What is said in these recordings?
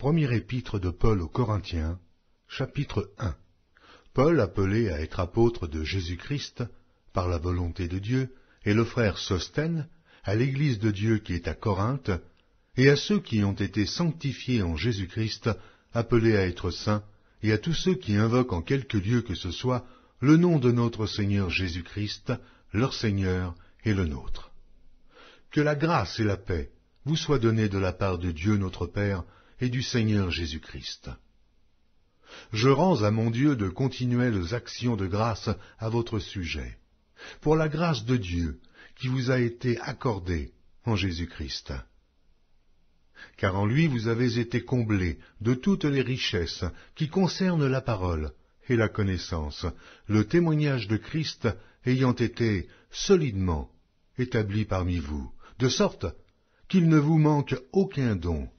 Première épître de Paul aux Corinthiens, chapitre 1. Paul, appelé à être apôtre de Jésus-Christ, par la volonté de Dieu, et le frère Sosthène, à l'église de Dieu qui est à Corinthe, et à ceux qui ont été sanctifiés en Jésus-Christ, appelés à être saints, et à tous ceux qui invoquent en quelque lieu que ce soit le nom de notre Seigneur Jésus-Christ, leur Seigneur et le nôtre. Que la grâce et la paix vous soient données de la part de Dieu notre Père et du Seigneur Jésus-Christ. Je rends à mon Dieu de continuelles actions de grâce à votre sujet, pour la grâce de Dieu qui vous a été accordée en Jésus-Christ. Car en lui vous avez été comblés de toutes les richesses qui concernent la parole et la connaissance, le témoignage de Christ ayant été solidement établi parmi vous, de sorte qu'il ne vous manque aucun don,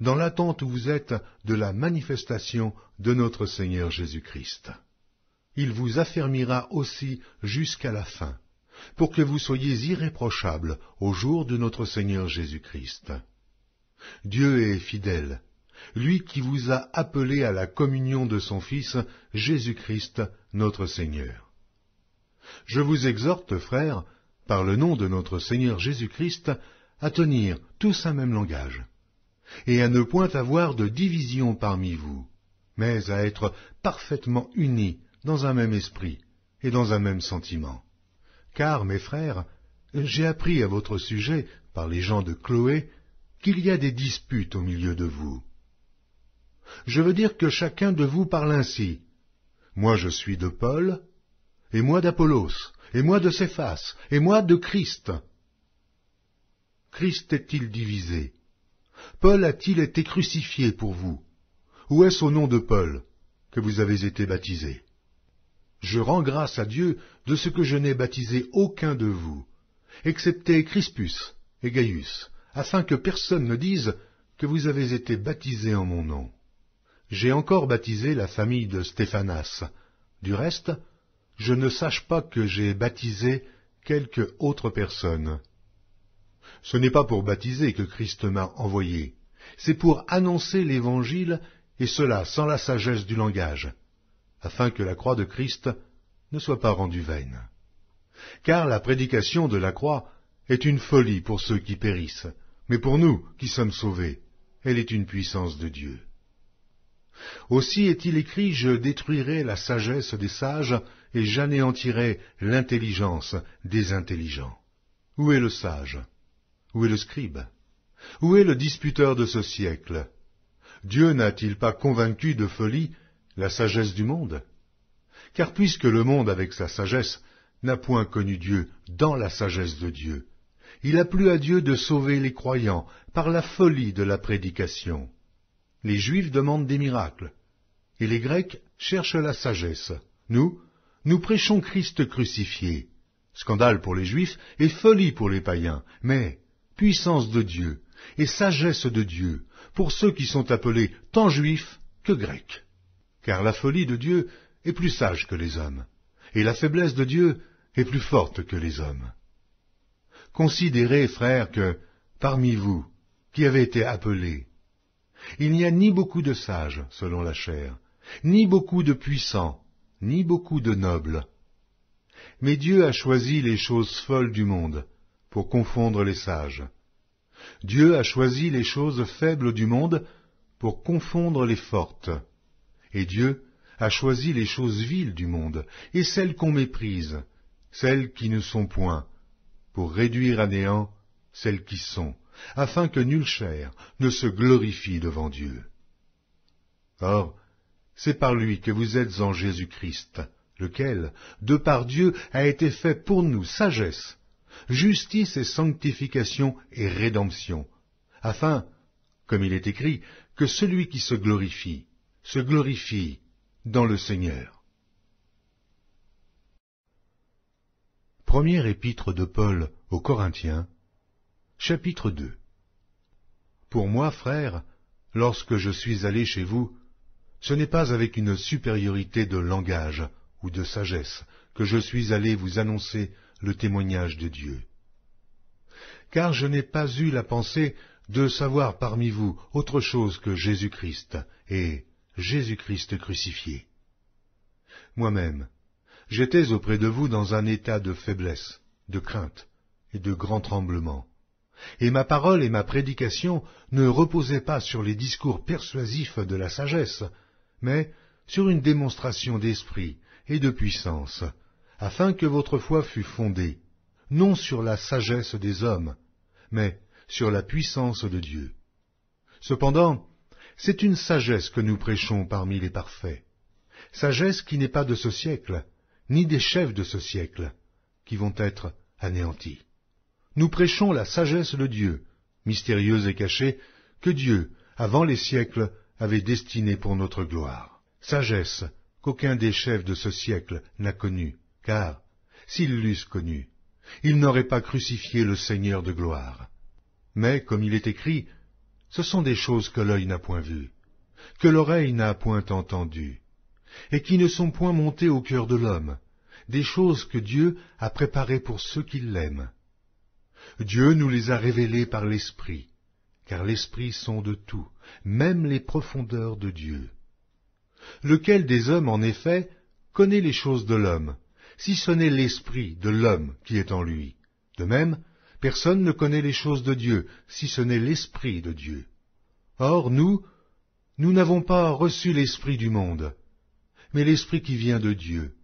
dans l'attente où vous êtes de la manifestation de notre Seigneur Jésus-Christ. Il vous affermira aussi jusqu'à la fin, pour que vous soyez irréprochables au jour de notre Seigneur Jésus-Christ. Dieu est fidèle, lui qui vous a appelés à la communion de son Fils, Jésus-Christ, notre Seigneur. Je vous exhorte, frères, par le nom de notre Seigneur Jésus-Christ, à tenir tous un même langage, et à ne point avoir de division parmi vous, mais à être parfaitement unis dans un même esprit et dans un même sentiment. Car, mes frères, j'ai appris à votre sujet, par les gens de Chloé, qu'il y a des disputes au milieu de vous. Je veux dire que chacun de vous parle ainsi. Moi je suis de Paul, et moi d'Apollos, et moi de Céphas, et moi de Christ. Christ est-il divisé? Paul a-t-il été crucifié pour vous? Ou est-ce au nom de Paul que vous avez été baptisés? Je rends grâce à Dieu de ce que je n'ai baptisé aucun de vous, excepté Crispus et Gaius, afin que personne ne dise que vous avez été baptisés en mon nom. J'ai encore baptisé la famille de Stéphanas. Du reste, je ne sache pas que j'ai baptisé quelque autre personne. Ce n'est pas pour baptiser que Christ m'a envoyé, c'est pour annoncer l'Évangile, et cela sans la sagesse du langage, afin que la croix de Christ ne soit pas rendue vaine. Car la prédication de la croix est une folie pour ceux qui périssent, mais pour nous qui sommes sauvés, elle est une puissance de Dieu. Aussi est-il écrit, je détruirai la sagesse des sages, et j'anéantirai l'intelligence des intelligents. Où est le sage? Où est le scribe? Où est le disputeur de ce siècle? Dieu n'a-t-il pas convaincu de folie la sagesse du monde? Car puisque le monde avec sa sagesse n'a point connu Dieu dans la sagesse de Dieu, il a plu à Dieu de sauver les croyants par la folie de la prédication. Les Juifs demandent des miracles, et les Grecs cherchent la sagesse. Nous prêchons Christ crucifié. Scandale pour les Juifs et folie pour les païens, mais puissance de Dieu et sagesse de Dieu pour ceux qui sont appelés tant Juifs que Grecs. Car la folie de Dieu est plus sage que les hommes, et la faiblesse de Dieu est plus forte que les hommes. Considérez, frères, que, parmi vous, qui avez été appelés, il n'y a ni beaucoup de sages, selon la chair, ni beaucoup de puissants, ni beaucoup de nobles. Mais Dieu a choisi les choses folles du monde, pour confondre les sages. Dieu a choisi les choses faibles du monde, pour confondre les fortes. Et Dieu a choisi les choses viles du monde, et celles qu'on méprise, celles qui ne sont point, pour réduire à néant celles qui sont, afin que nulle chair ne se glorifie devant Dieu. Or, c'est par lui que vous êtes en Jésus-Christ, lequel, de par Dieu, a été fait pour nous sagesse, justice et sanctification et rédemption, afin, comme il est écrit, que celui qui se glorifie dans le Seigneur. Première épître de Paul aux Corinthiens, chapitre 2. Pour moi, frères, lorsque je suis allé chez vous, ce n'est pas avec une supériorité de langage ou de sagesse que je suis allé vous annoncer le témoignage de Dieu. Car je n'ai pas eu la pensée de savoir parmi vous autre chose que Jésus-Christ, et Jésus-Christ crucifié. Moi-même, j'étais auprès de vous dans un état de faiblesse, de crainte et de grand tremblement. Et ma parole et ma prédication ne reposaient pas sur les discours persuasifs de la sagesse, mais sur une démonstration d'esprit et de puissance, afin que votre foi fût fondée, non sur la sagesse des hommes, mais sur la puissance de Dieu. Cependant, c'est une sagesse que nous prêchons parmi les parfaits, sagesse qui n'est pas de ce siècle, ni des chefs de ce siècle, qui vont être anéantis. Nous prêchons la sagesse de Dieu, mystérieuse et cachée, que Dieu, avant les siècles, avait destinée pour notre gloire. Sagesse qu'aucun des chefs de ce siècle n'a connue, car, s'ils l'eussent connue, ils n'auraient pas crucifié le Seigneur de gloire. Mais, comme il est écrit, ce sont des choses que l'œil n'a point vues, que l'oreille n'a point entendues, et qui ne sont point montées au cœur de l'homme, des choses que Dieu a préparées pour ceux qui l'aiment. Dieu nous les a révélées par l'Esprit, car l'Esprit sonde tout, même les profondeurs de Dieu. Lequel des hommes, en effet, connaît les choses de l'homme, si ce n'est l'Esprit de l'homme qui est en lui? De même, personne ne connaît les choses de Dieu, si ce n'est l'Esprit de Dieu. Or, nous n'avons pas reçu l'Esprit du monde, mais l'Esprit qui vient de Dieu,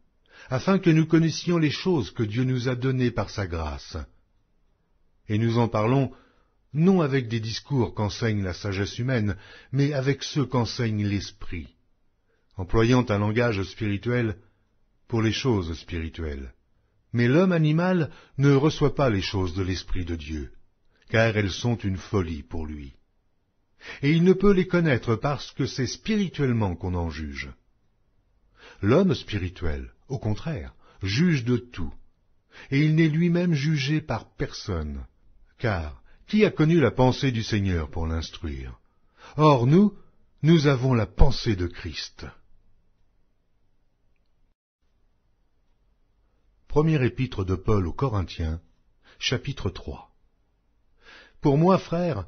afin que nous connaissions les choses que Dieu nous a données par sa grâce. Et nous en parlons non avec des discours qu'enseigne la sagesse humaine, mais avec ceux qu'enseigne l'Esprit, employant un langage spirituel pour les choses spirituelles. Mais l'homme animal ne reçoit pas les choses de l'Esprit de Dieu, car elles sont une folie pour lui. Et il ne peut les connaître parce que c'est spirituellement qu'on en juge. L'homme spirituel, au contraire, juge de tout, et il n'est lui-même jugé par personne. Car qui a connu la pensée du Seigneur pour l'instruire? Or nous avons la pensée de Christ. Première épître de Paul aux Corinthiens, chapitre 3. Pour moi, frères,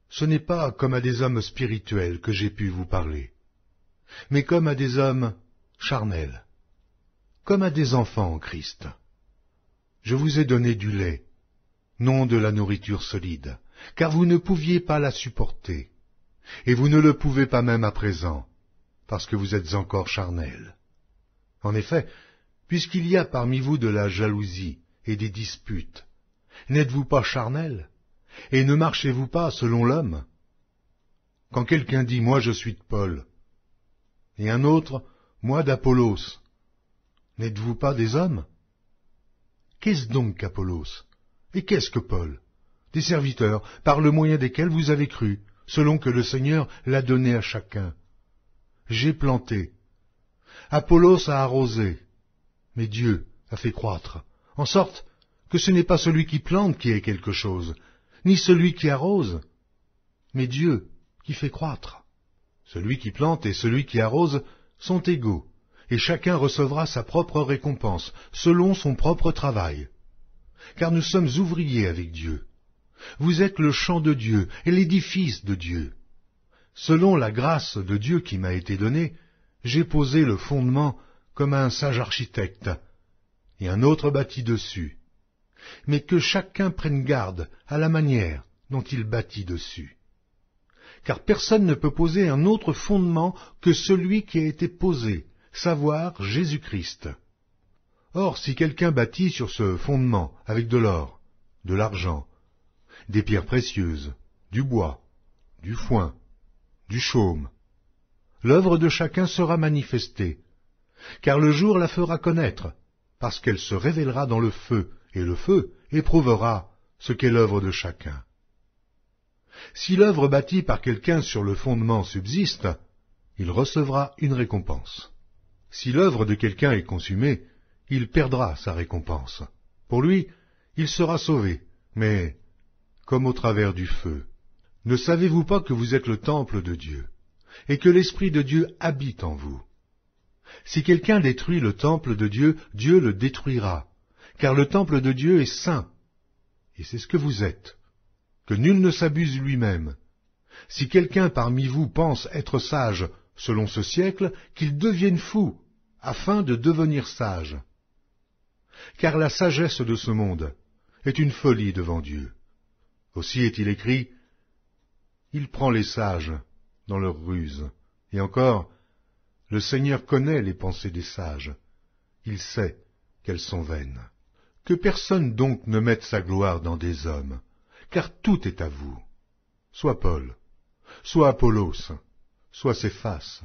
ce n'est pas comme à des hommes spirituels que j'ai pu vous parler, mais comme à des hommes charnels, comme à des enfants en Christ. Je vous ai donné du lait, non de la nourriture solide, car vous ne pouviez pas la supporter, et vous ne le pouvez pas même à présent, parce que vous êtes encore charnels. En effet, puisqu'il y a parmi vous de la jalousie et des disputes, n'êtes-vous pas charnels, et ne marchez-vous pas selon l'homme? Quand quelqu'un dit « Moi je suis de Paul », et un autre « Moi d'Apollos », n'êtes-vous pas des hommes? Qu'est-ce donc qu'Apollos? Et qu'est-ce que Paul? Des serviteurs, par le moyen desquels vous avez cru, selon que le Seigneur l'a donné à chacun. J'ai planté, Apollos a arrosé, mais Dieu a fait croître, en sorte que ce n'est pas celui qui plante qui est quelque chose, ni celui qui arrose, mais Dieu qui fait croître. Celui qui plante et celui qui arrose sont égaux, et chacun recevra sa propre récompense, selon son propre travail. Car nous sommes ouvriers avec Dieu. Vous êtes le champ de Dieu et l'édifice de Dieu. Selon la grâce de Dieu qui m'a été donnée, j'ai posé le fondement comme un sage architecte, et un autre bâtit dessus. Mais que chacun prenne garde à la manière dont il bâtit dessus. Car personne ne peut poser un autre fondement que celui qui a été posé, savoir Jésus-Christ. Or, si quelqu'un bâtit sur ce fondement avec de l'or, de l'argent, des pierres précieuses, du bois, du foin, du chaume, l'œuvre de chacun sera manifestée, car le jour la fera connaître, parce qu'elle se révélera dans le feu, et le feu éprouvera ce qu'est l'œuvre de chacun. Si l'œuvre bâtie par quelqu'un sur le fondement subsiste, il recevra une récompense. Si l'œuvre de quelqu'un est consumée, il perdra sa récompense. Pour lui, il sera sauvé, mais comme au travers du feu. Ne savez-vous pas que vous êtes le temple de Dieu, et que l'Esprit de Dieu habite en vous? Si quelqu'un détruit le temple de Dieu, Dieu le détruira, car le temple de Dieu est saint, et c'est ce que vous êtes. que nul ne s'abuse lui-même. Si quelqu'un parmi vous pense être sage selon ce siècle, qu'il devienne fou, afin de devenir sage. Car la sagesse de ce monde est une folie devant Dieu. Aussi est-il écrit, « Il prend les sages dans leur ruse. » Et encore, « Le Seigneur connaît les pensées des sages. Il sait qu'elles sont vaines. » Que personne donc ne mette sa gloire dans des hommes, car tout est à vous. Soit Paul, soit Apollos, soit Céphas,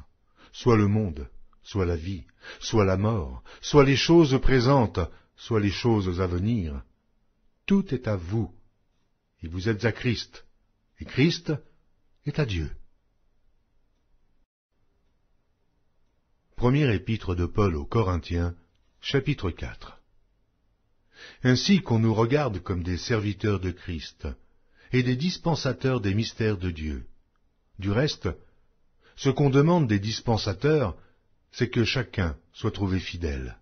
soit le monde, soit la vie, soit la mort, soit les choses présentes, soit les choses à venir. Tout est à vous, et vous êtes à Christ, et Christ est à Dieu. Première épître de Paul aux Corinthiens, chapitre 4. Ainsi qu'on nous regarde comme des serviteurs de Christ, et des dispensateurs des mystères de Dieu. Du reste, ce qu'on demande des dispensateurs, c'est que chacun soit trouvé fidèle.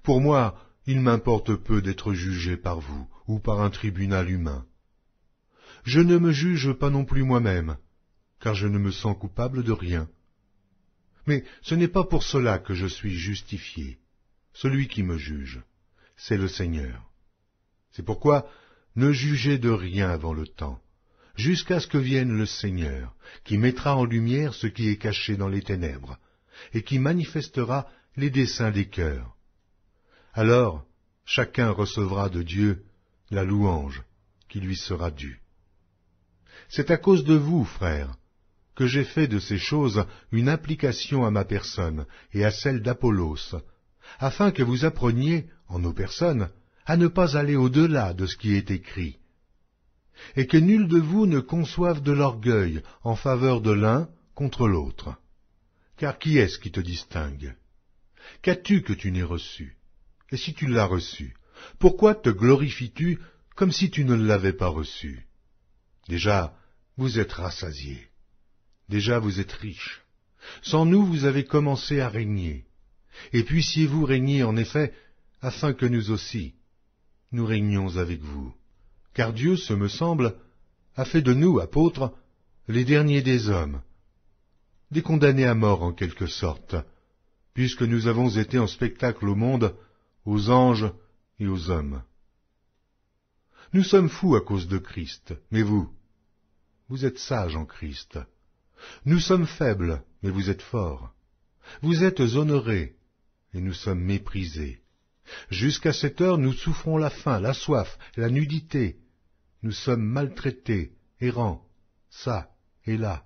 Pour moi, il m'importe peu d'être jugé par vous, ou par un tribunal humain. Je ne me juge pas non plus moi-même, car je ne me sens coupable de rien. Mais ce n'est pas pour cela que je suis justifié. Celui qui me juge, c'est le Seigneur. C'est pourquoi ne jugez de rien avant le temps, jusqu'à ce que vienne le Seigneur, qui mettra en lumière ce qui est caché dans les ténèbres, et qui manifestera les desseins des cœurs. Alors, chacun recevra de Dieu la louange qui lui sera due. C'est à cause de vous, frères, que j'ai fait de ces choses une application à ma personne et à celle d'Apollos, afin que vous appreniez, en nos personnes, à ne pas aller au-delà de ce qui est écrit, et que nul de vous ne conçoive de l'orgueil en faveur de l'un contre l'autre. Car qui est-ce qui te distingue? Qu'as-tu que tu n'aies reçu? Et si tu l'as reçu, pourquoi te glorifies-tu comme si tu ne l'avais pas reçu? Déjà, vous êtes rassasiés. Déjà, vous êtes riches. Sans nous, vous avez commencé à régner. Et puissiez-vous régner en effet, afin que nous aussi, nous régnions avec vous. Car Dieu, ce me semble, a fait de nous, apôtres, les derniers des hommes, des condamnés à mort en quelque sorte, puisque nous avons été en spectacle au monde, aux anges et aux hommes. Nous sommes fous à cause de Christ, mais vous êtes sages en Christ. Nous sommes faibles, mais vous êtes forts. Vous êtes honorés, et nous sommes méprisés. Jusqu'à cette heure, nous souffrons la faim, la soif, la nudité. Nous sommes maltraités, errants, ça et là.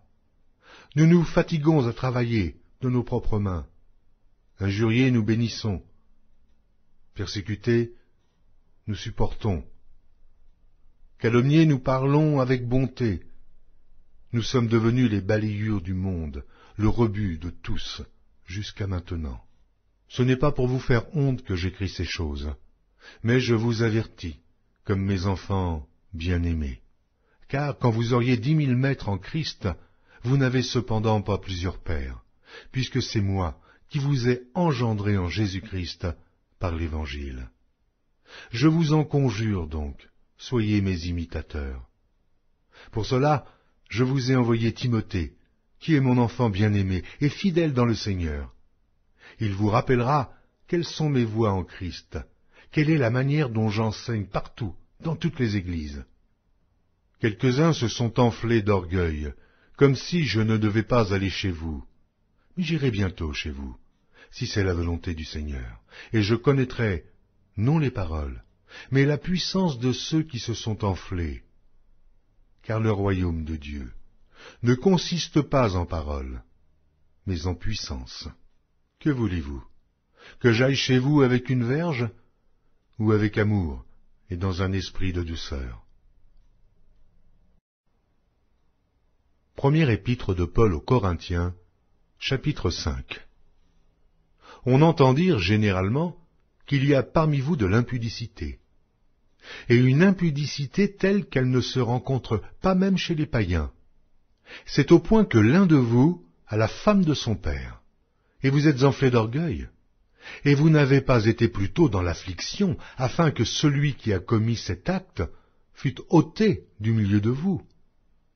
Nous nous fatiguons à travailler de nos propres mains. Injuriés, nous bénissons. Persécutés, nous supportons. Calomniés, nous parlons avec bonté. Nous sommes devenus les balayures du monde, le rebut de tous, jusqu'à maintenant. Ce n'est pas pour vous faire honte que j'écris ces choses, mais je vous avertis, comme mes enfants bien-aimés. Car quand vous auriez 10 000 maîtres en Christ, vous n'avez cependant pas plusieurs pères, puisque c'est moi qui vous ai engendré en Jésus-Christ par l'Évangile. Je vous en conjure donc, soyez mes imitateurs. Pour cela, je vous ai envoyé Timothée, qui est mon enfant bien-aimé et fidèle dans le Seigneur. Il vous rappellera quelles sont mes voies en Christ, quelle est la manière dont j'enseigne partout, dans toutes les églises. Quelques-uns se sont enflés d'orgueil, comme si je ne devais pas aller chez vous. Mais j'irai bientôt chez vous, si c'est la volonté du Seigneur, et je connaîtrai, non les paroles, mais la puissance de ceux qui se sont enflés. Car le royaume de Dieu ne consiste pas en paroles, mais en puissance. Que voulez-vous? Que j'aille chez vous avec une verge, ou avec amour et dans un esprit de douceur? Première épître de Paul aux Corinthiens, chapitre 5. On entend dire généralement qu'il y a parmi vous de l'impudicité, et une impudicité telle qu'elle ne se rencontre pas même chez les païens. C'est au point que l'un de vous a la femme de son père, et vous êtes enflés d'orgueil, et vous n'avez pas été plutôt dans l'affliction, afin que celui qui a commis cet acte fut ôté du milieu de vous.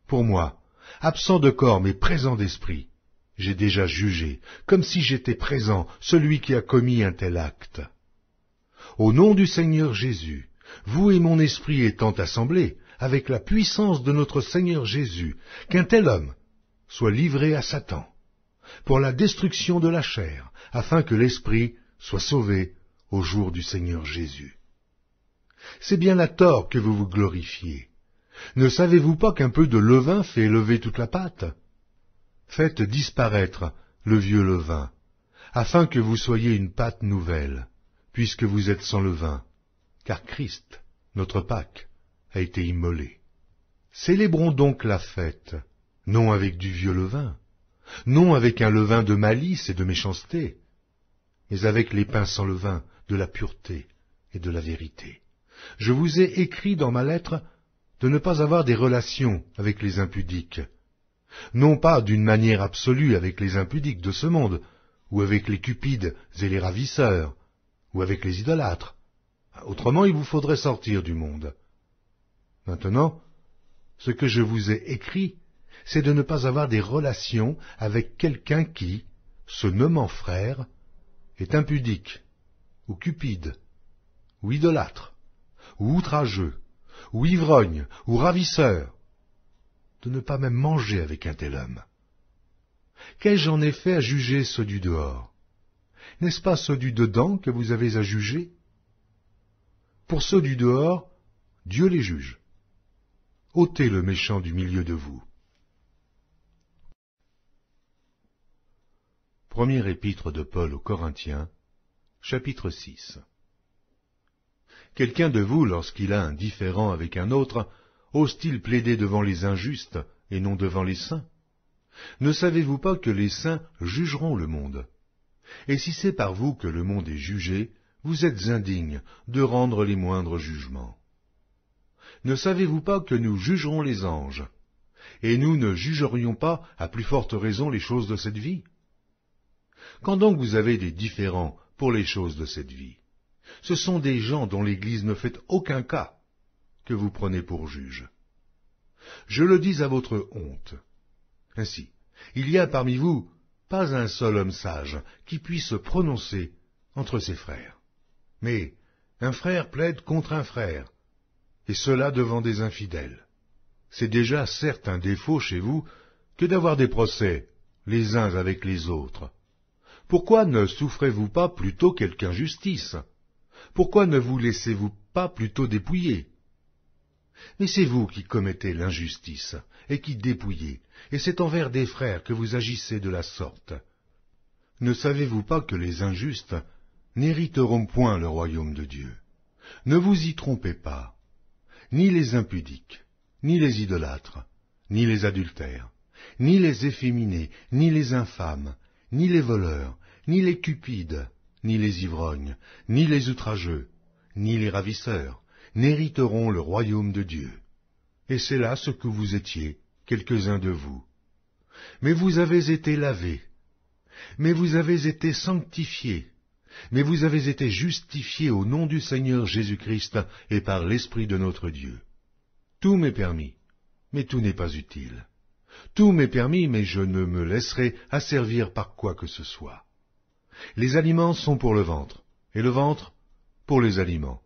Pour moi, absent de corps mais présent d'esprit, j'ai déjà jugé, comme si j'étais présent, celui qui a commis un tel acte. Au nom du Seigneur Jésus, vous et mon esprit étant assemblés, avec la puissance de notre Seigneur Jésus, qu'un tel homme soit livré à Satan, pour la destruction de la chair, afin que l'esprit soit sauvé au jour du Seigneur Jésus. C'est bien à tort que vous vous glorifiez. Ne savez-vous pas qu'un peu de levain fait lever toute la pâte? Faites disparaître le vieux levain, afin que vous soyez une pâte nouvelle, puisque vous êtes sans levain, car Christ, notre Pâque, a été immolé. Célébrons donc la fête, non avec du vieux levain, non avec un levain de malice et de méchanceté, mais avec les pains sans levain, de la pureté et de la vérité. Je vous ai écrit dans ma lettre de ne pas avoir des relations avec les impudiques, non pas d'une manière absolue avec les impudiques de ce monde, ou avec les cupides et les ravisseurs, ou avec les idolâtres. Autrement, il vous faudrait sortir du monde. Maintenant, ce que je vous ai écrit, c'est de ne pas avoir des relations avec quelqu'un qui, se nommant frère, est impudique, ou cupide, ou idolâtre, ou outrageux, ou ivrogne, ou ravisseur, de ne pas même manger avec un tel homme. Qu'ai-je en effet à juger ceux du dehors? N'est-ce pas ceux du dedans que vous avez à juger? Pour ceux du dehors, Dieu les juge. Ôtez le méchant du milieu de vous. Première épître de Paul aux Corinthiens, chapitre 6. Quelqu'un de vous, lorsqu'il a un différend avec un autre, ose-t-il plaider devant les injustes et non devant les saints? Ne savez-vous pas que les saints jugeront le monde? Et si c'est par vous que le monde est jugé, vous êtes indignes de rendre les moindres jugements. Ne savez-vous pas que nous jugerons les anges? Et nous ne jugerions pas à plus forte raison les choses de cette vie? Quand donc vous avez des différends pour les choses de cette vie, ce sont des gens dont l'Église ne fait aucun cas que vous prenez pour juges. Je le dis à votre honte. Ainsi, il y a parmi vous pas un seul homme sage qui puisse se prononcer entre ses frères. Mais un frère plaide contre un frère, et cela devant des infidèles. C'est déjà certes un défaut chez vous que d'avoir des procès les uns avec les autres. Pourquoi ne souffrez-vous pas plutôt quelque injustice? Pourquoi ne vous laissez-vous pas plutôt dépouiller? Mais c'est vous qui commettez l'injustice et qui dépouillez, et c'est envers des frères que vous agissez de la sorte. Ne savez-vous pas que les injustes n'hériteront point le royaume de Dieu? Ne vous y trompez pas. Ni les impudiques, ni les idolâtres, ni les adultères, ni les efféminés, ni les infâmes, ni les voleurs, ni les cupides, ni les ivrognes, ni les outrageux, ni les ravisseurs, n'hériteront le royaume de Dieu. Et c'est là ce que vous étiez, quelques-uns de vous. Mais vous avez été lavés, mais vous avez été sanctifiés, mais vous avez été justifiés au nom du Seigneur Jésus-Christ et par l'Esprit de notre Dieu. Tout m'est permis, mais tout n'est pas utile. Tout m'est permis, mais je ne me laisserai asservir par quoi que ce soit. Les aliments sont pour le ventre, et le ventre pour les aliments.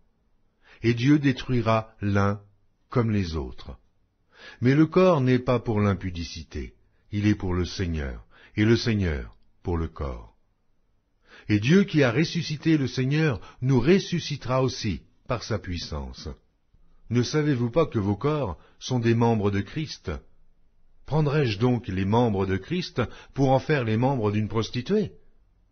Et Dieu détruira l'un comme les autres. Mais le corps n'est pas pour l'impudicité, il est pour le Seigneur, et le Seigneur pour le corps. Et Dieu qui a ressuscité le Seigneur nous ressuscitera aussi par sa puissance. Ne savez-vous pas que vos corps sont des membres de Christ? Prendrais-je donc les membres de Christ pour en faire les membres d'une prostituée?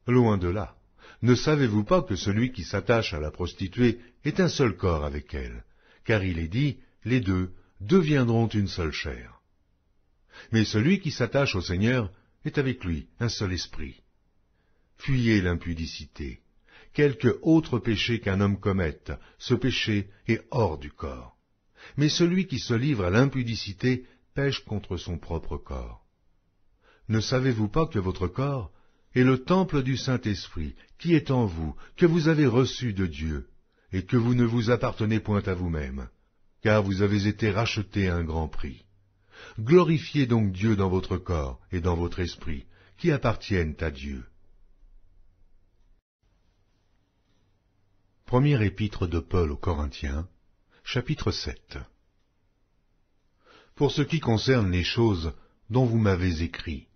Loin de là. Ne savez-vous pas que celui qui s'attache à la prostituée est un seul corps avec elle, car il est dit, les deux deviendront une seule chair. Mais celui qui s'attache au Seigneur est avec lui un seul esprit. Fuyez l'impudicité. Quelque autre péché qu'un homme commette, ce péché est hors du corps. Mais celui qui se livre à l'impudicité pêche contre son propre corps. Ne savez-vous pas que votre corps est le temple du Saint-Esprit, qui est en vous, que vous avez reçu de Dieu, et que vous ne vous appartenez point à vous-même, car vous avez été rachetés à un grand prix. Glorifiez donc Dieu dans votre corps et dans votre esprit, qui appartiennent à Dieu. Première épître de Paul aux Corinthiens, chapitre 7. Pour ce qui concerne les choses dont vous m'avez écrit,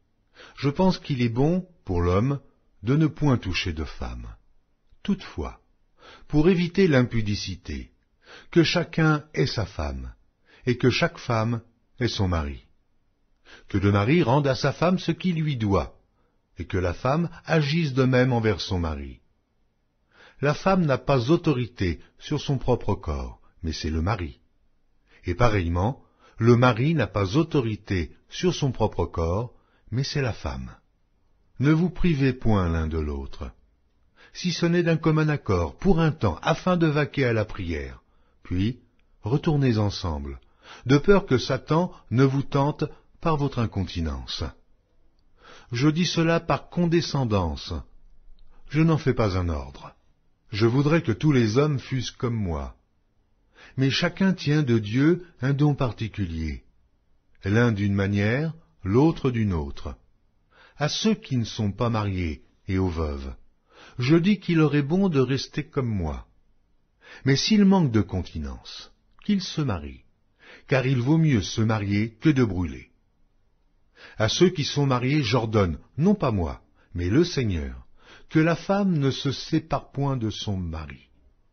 je pense qu'il est bon, pour l'homme, de ne point toucher de femme. Toutefois, pour éviter l'impudicité, que chacun ait sa femme, et que chaque femme ait son mari. Que le mari rende à sa femme ce qui lui doit, et que la femme agisse de même envers son mari. La femme n'a pas autorité sur son propre corps, mais c'est le mari. Et pareillement, le mari n'a pas autorité sur son propre corps, mais c'est la femme. Ne vous privez point l'un de l'autre, si ce n'est d'un commun accord, pour un temps, afin de vaquer à la prière, puis retournez ensemble, de peur que Satan ne vous tente par votre incontinence. Je dis cela par condescendance, je n'en fais pas un ordre. Je voudrais que tous les hommes fussent comme moi. Mais chacun tient de Dieu un don particulier, l'un d'une manière, l'autre d'une autre. À ceux qui ne sont pas mariés et aux veuves, je dis qu'il aurait bon de rester comme moi. Mais s'ils manquent de continence, qu'ils se marient, car il vaut mieux se marier que de brûler. À ceux qui sont mariés, j'ordonne, non pas moi, mais le Seigneur, que la femme ne se sépare point de son mari.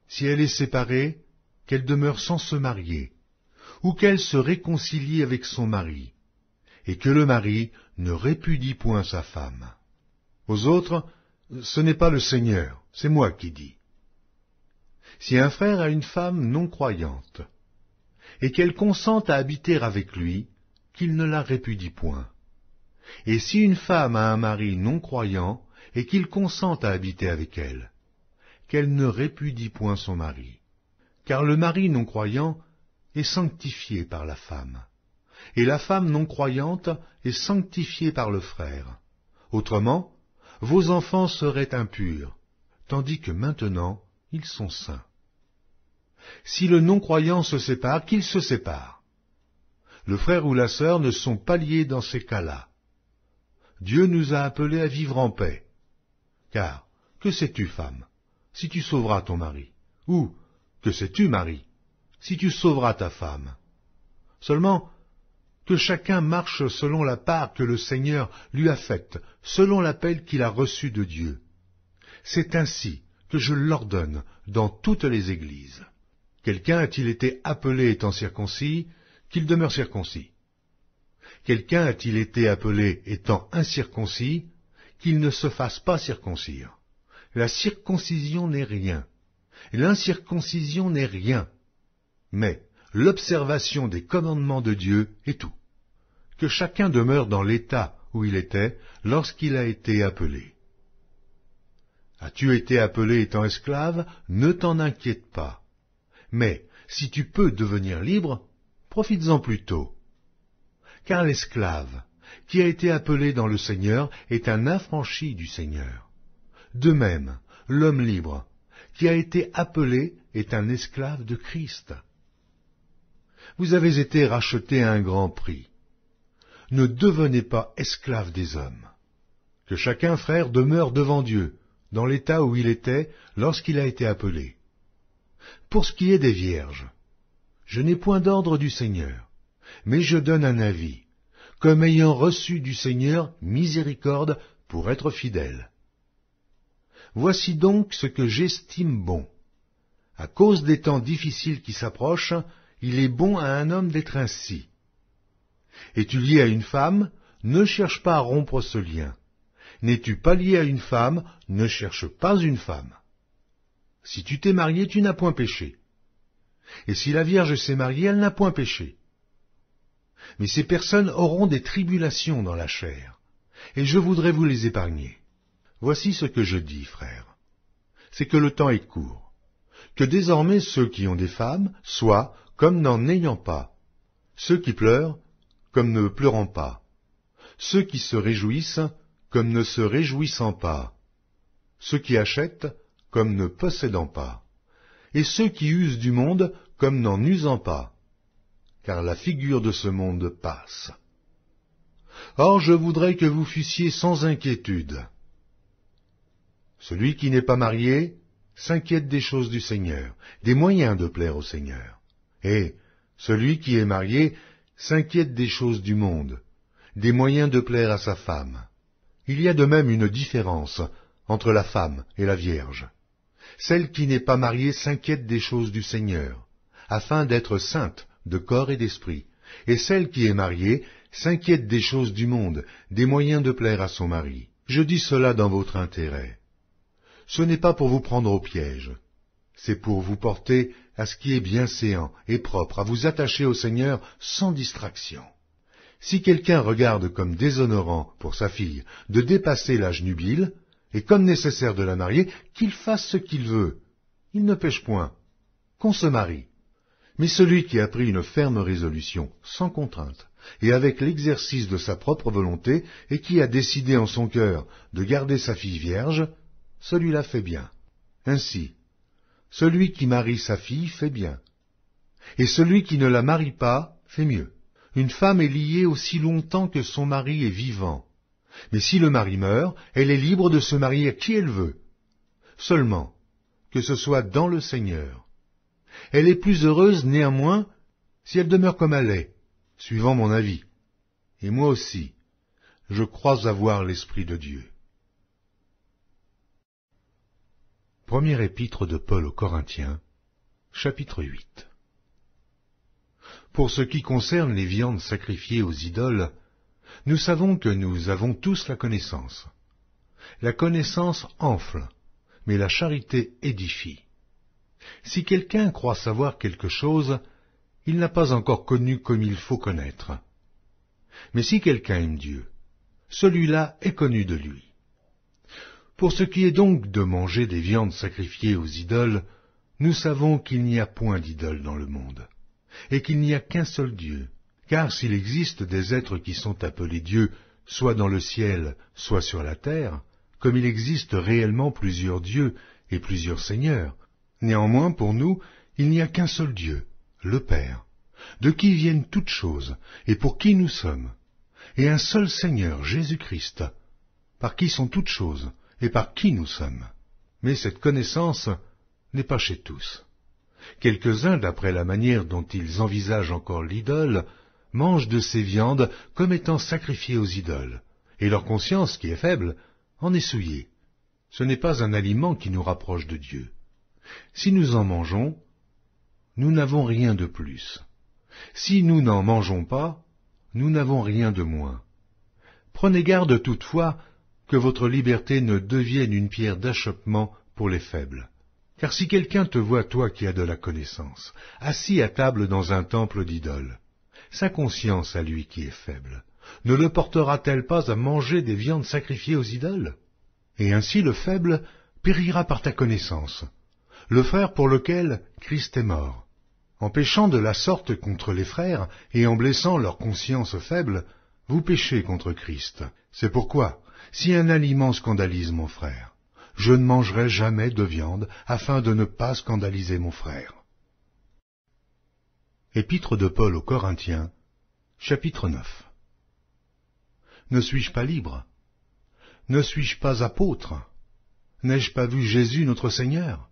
Si elle est séparée, qu'elle demeure sans se marier, ou qu'elle se réconcilie avec son mari, et que le mari ne répudie point sa femme. Aux autres, ce n'est pas le Seigneur, c'est moi qui dis. Si un frère a une femme non croyante, et qu'elle consente à habiter avec lui, qu'il ne la répudie point. Et si une femme a un mari non croyant, et qu'il consente à habiter avec elle, qu'elle ne répudie point son mari. Car le mari non croyant est sanctifié par la femme, et la femme non croyante est sanctifiée par le frère. Autrement, vos enfants seraient impurs, tandis que maintenant ils sont saints. Si le non-croyant se sépare, qu'il se sépare. Le frère ou la sœur ne sont pas liés dans ces cas-là. Dieu nous a appelés à vivre en paix. Car, que sais-tu, femme, si tu sauveras ton mari? Ou, que sais-tu, mari, si tu sauveras ta femme? Seulement, que chacun marche selon la part que le Seigneur lui a faite, selon l'appel qu'il a reçu de Dieu. C'est ainsi que je l'ordonne dans toutes les églises. Quelqu'un a-t-il été appelé étant circoncis, qu'il demeure circoncis? Quelqu'un a-t-il été appelé étant incirconcis, qu'il ne se fasse pas circoncire? La circoncision n'est rien, l'incirconcision n'est rien, mais l'observation des commandements de Dieu est tout. Que chacun demeure dans l'état où il était lorsqu'il a été appelé. As-tu été appelé étant esclave? Ne t'en inquiète pas. Mais si tu peux devenir libre, profites-en plutôt. Car l'esclave, qui a été appelé dans le Seigneur, est un affranchi du Seigneur. De même, l'homme libre, qui a été appelé, est un esclave de Christ. Vous avez été rachetés à un grand prix. Ne devenez pas esclaves des hommes. Que chacun, frère, demeure devant Dieu, dans l'état où il était lorsqu'il a été appelé. Pour ce qui est des vierges, je n'ai point d'ordre du Seigneur, mais je donne un avis, comme ayant reçu du Seigneur miséricorde pour être fidèle. Voici donc ce que j'estime bon. À cause des temps difficiles qui s'approchent, il est bon à un homme d'être ainsi. Es-tu lié à une femme? Ne cherche pas à rompre ce lien. N'es-tu pas lié à une femme? Ne cherche pas une femme. Si tu t'es marié, tu n'as point péché. Et si la Vierge s'est mariée, elle n'a point péché. Mais ces personnes auront des tribulations dans la chair, et je voudrais vous les épargner. Voici ce que je dis, frères. C'est que le temps est court, que désormais ceux qui ont des femmes soient comme n'en ayant pas, ceux qui pleurent comme ne pleurant pas, ceux qui se réjouissent comme ne se réjouissant pas, ceux qui achètent comme ne possédant pas, et ceux qui usent du monde comme n'en usant pas, car la figure de ce monde passe. Or je voudrais que vous fussiez sans inquiétude. Celui qui n'est pas marié s'inquiète des choses du Seigneur, des moyens de plaire au Seigneur. Et celui qui est marié s'inquiète des choses du monde, des moyens de plaire à sa femme. Il y a de même une différence entre la femme et la vierge. Celle qui n'est pas mariée s'inquiète des choses du Seigneur, afin d'être sainte de corps et d'esprit, et celle qui est mariée s'inquiète des choses du monde, des moyens de plaire à son mari. Je dis cela dans votre intérêt. Ce n'est pas pour vous prendre au piège, c'est pour vous porter à ce qui est bienséant et propre, à vous attacher au Seigneur sans distraction. Si quelqu'un regarde comme déshonorant pour sa fille de dépasser l'âge nubile, et comme nécessaire de la marier, qu'il fasse ce qu'il veut. Il ne pêche point, qu'on se marie. Mais celui qui a pris une ferme résolution, sans contrainte, et avec l'exercice de sa propre volonté, et qui a décidé en son cœur de garder sa fille vierge, celui-là fait bien. Ainsi, celui qui marie sa fille fait bien. Et celui qui ne la marie pas fait mieux. Une femme est liée aussi longtemps que son mari est vivant. Mais si le mari meurt, elle est libre de se marier à qui elle veut. Seulement, que ce soit dans le Seigneur. Elle est plus heureuse néanmoins si elle demeure comme elle est, suivant mon avis. Et moi aussi, je crois avoir l'Esprit de Dieu. Première épître de Paul aux Corinthiens, chapitre 8. Pour ce qui concerne les viandes sacrifiées aux idoles, nous savons que nous avons tous la connaissance. La connaissance enfle, mais la charité édifie. Si quelqu'un croit savoir quelque chose, il n'a pas encore connu comme il faut connaître. Mais si quelqu'un aime Dieu, celui-là est connu de lui. Pour ce qui est donc de manger des viandes sacrifiées aux idoles, nous savons qu'il n'y a point d'idole dans le monde, et qu'il n'y a qu'un seul Dieu. Car s'il existe des êtres qui sont appelés dieux, soit dans le ciel, soit sur la terre, comme il existe réellement plusieurs dieux et plusieurs seigneurs, néanmoins pour nous, il n'y a qu'un seul Dieu, le Père, de qui viennent toutes choses et pour qui nous sommes, et un seul Seigneur, Jésus-Christ, par qui sont toutes choses et par qui nous sommes. Mais cette connaissance n'est pas chez tous. Quelques-uns, d'après la manière dont ils envisagent encore l'idole, mangent de ces viandes comme étant sacrifiées aux idoles, et leur conscience, qui est faible, en est souillée. Ce n'est pas un aliment qui nous rapproche de Dieu. Si nous en mangeons, nous n'avons rien de plus. Si nous n'en mangeons pas, nous n'avons rien de moins. Prenez garde toutefois que votre liberté ne devienne une pierre d'achoppement pour les faibles. Car si quelqu'un te voit, toi qui as de la connaissance, assis à table dans un temple d'idoles, sa conscience à lui qui est faible, ne le portera-t-elle pas à manger des viandes sacrifiées aux idoles? Et ainsi le faible périra par ta connaissance, le frère pour lequel Christ est mort. En péchant de la sorte contre les frères, et en blessant leur conscience faible, vous péchez contre Christ. C'est pourquoi, si un aliment scandalise mon frère, je ne mangerai jamais de viande, afin de ne pas scandaliser mon frère. Épître de Paul aux Corinthiens, chapitre 9. Ne suis-je pas libre? Ne suis-je pas apôtre? N'ai-je pas vu Jésus notre Seigneur?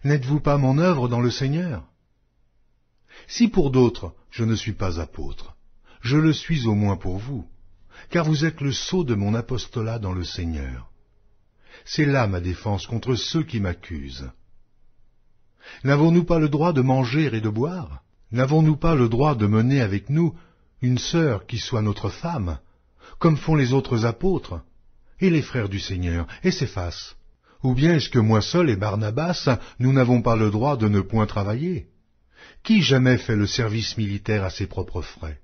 N'êtes-vous pas mon œuvre dans le Seigneur? Si pour d'autres je ne suis pas apôtre, je le suis au moins pour vous, car vous êtes le sceau de mon apostolat dans le Seigneur. C'est là ma défense contre ceux qui m'accusent. N'avons-nous pas le droit de manger et de boire? N'avons-nous pas le droit de mener avec nous une sœur qui soit notre femme, comme font les autres apôtres, et les frères du Seigneur, et Céphas? Ou bien est-ce que moi seul et Barnabas, nous n'avons pas le droit de ne point travailler? Qui jamais fait le service militaire à ses propres frais?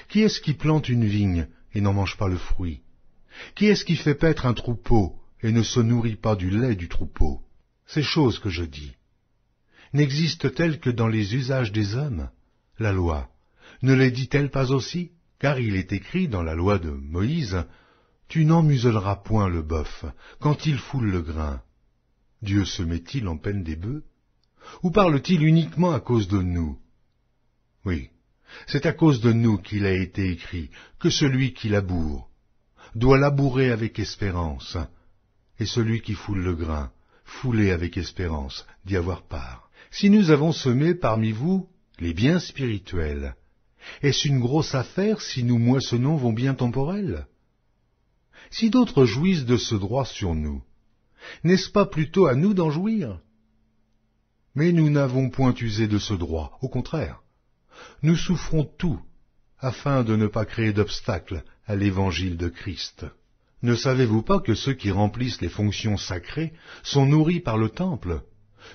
Qui est-ce qui plante une vigne et n'en mange pas le fruit? Qui est-ce qui fait paître un troupeau et ne se nourrit pas du lait du troupeau? Ces choses que je dis n'existent-elles que dans les usages des hommes? La loi ne les dit-elle pas aussi? Car il est écrit dans la loi de Moïse, « Tu n'en muselleras point le bœuf quand il foule le grain. » Dieu se met-il en peine des bœufs? Ou parle-t-il uniquement à cause de nous? Oui, C'est à cause de nous qu'il a été écrit que celui qui laboure doit labourer avec espérance, et celui qui foule le grain, fouler avec espérance d'y avoir part. Si nous avons semé parmi vous les biens spirituels, est-ce une grosse affaire si nous moissonnons vos biens temporels? Si d'autres jouissent de ce droit sur nous, n'est-ce pas plutôt à nous d'en jouir? Mais nous n'avons point usé de ce droit, au contraire. Nous souffrons tout, afin de ne pas créer d'obstacle à l'évangile de Christ. Ne savez-vous pas que ceux qui remplissent les fonctions sacrées sont nourris par le temple,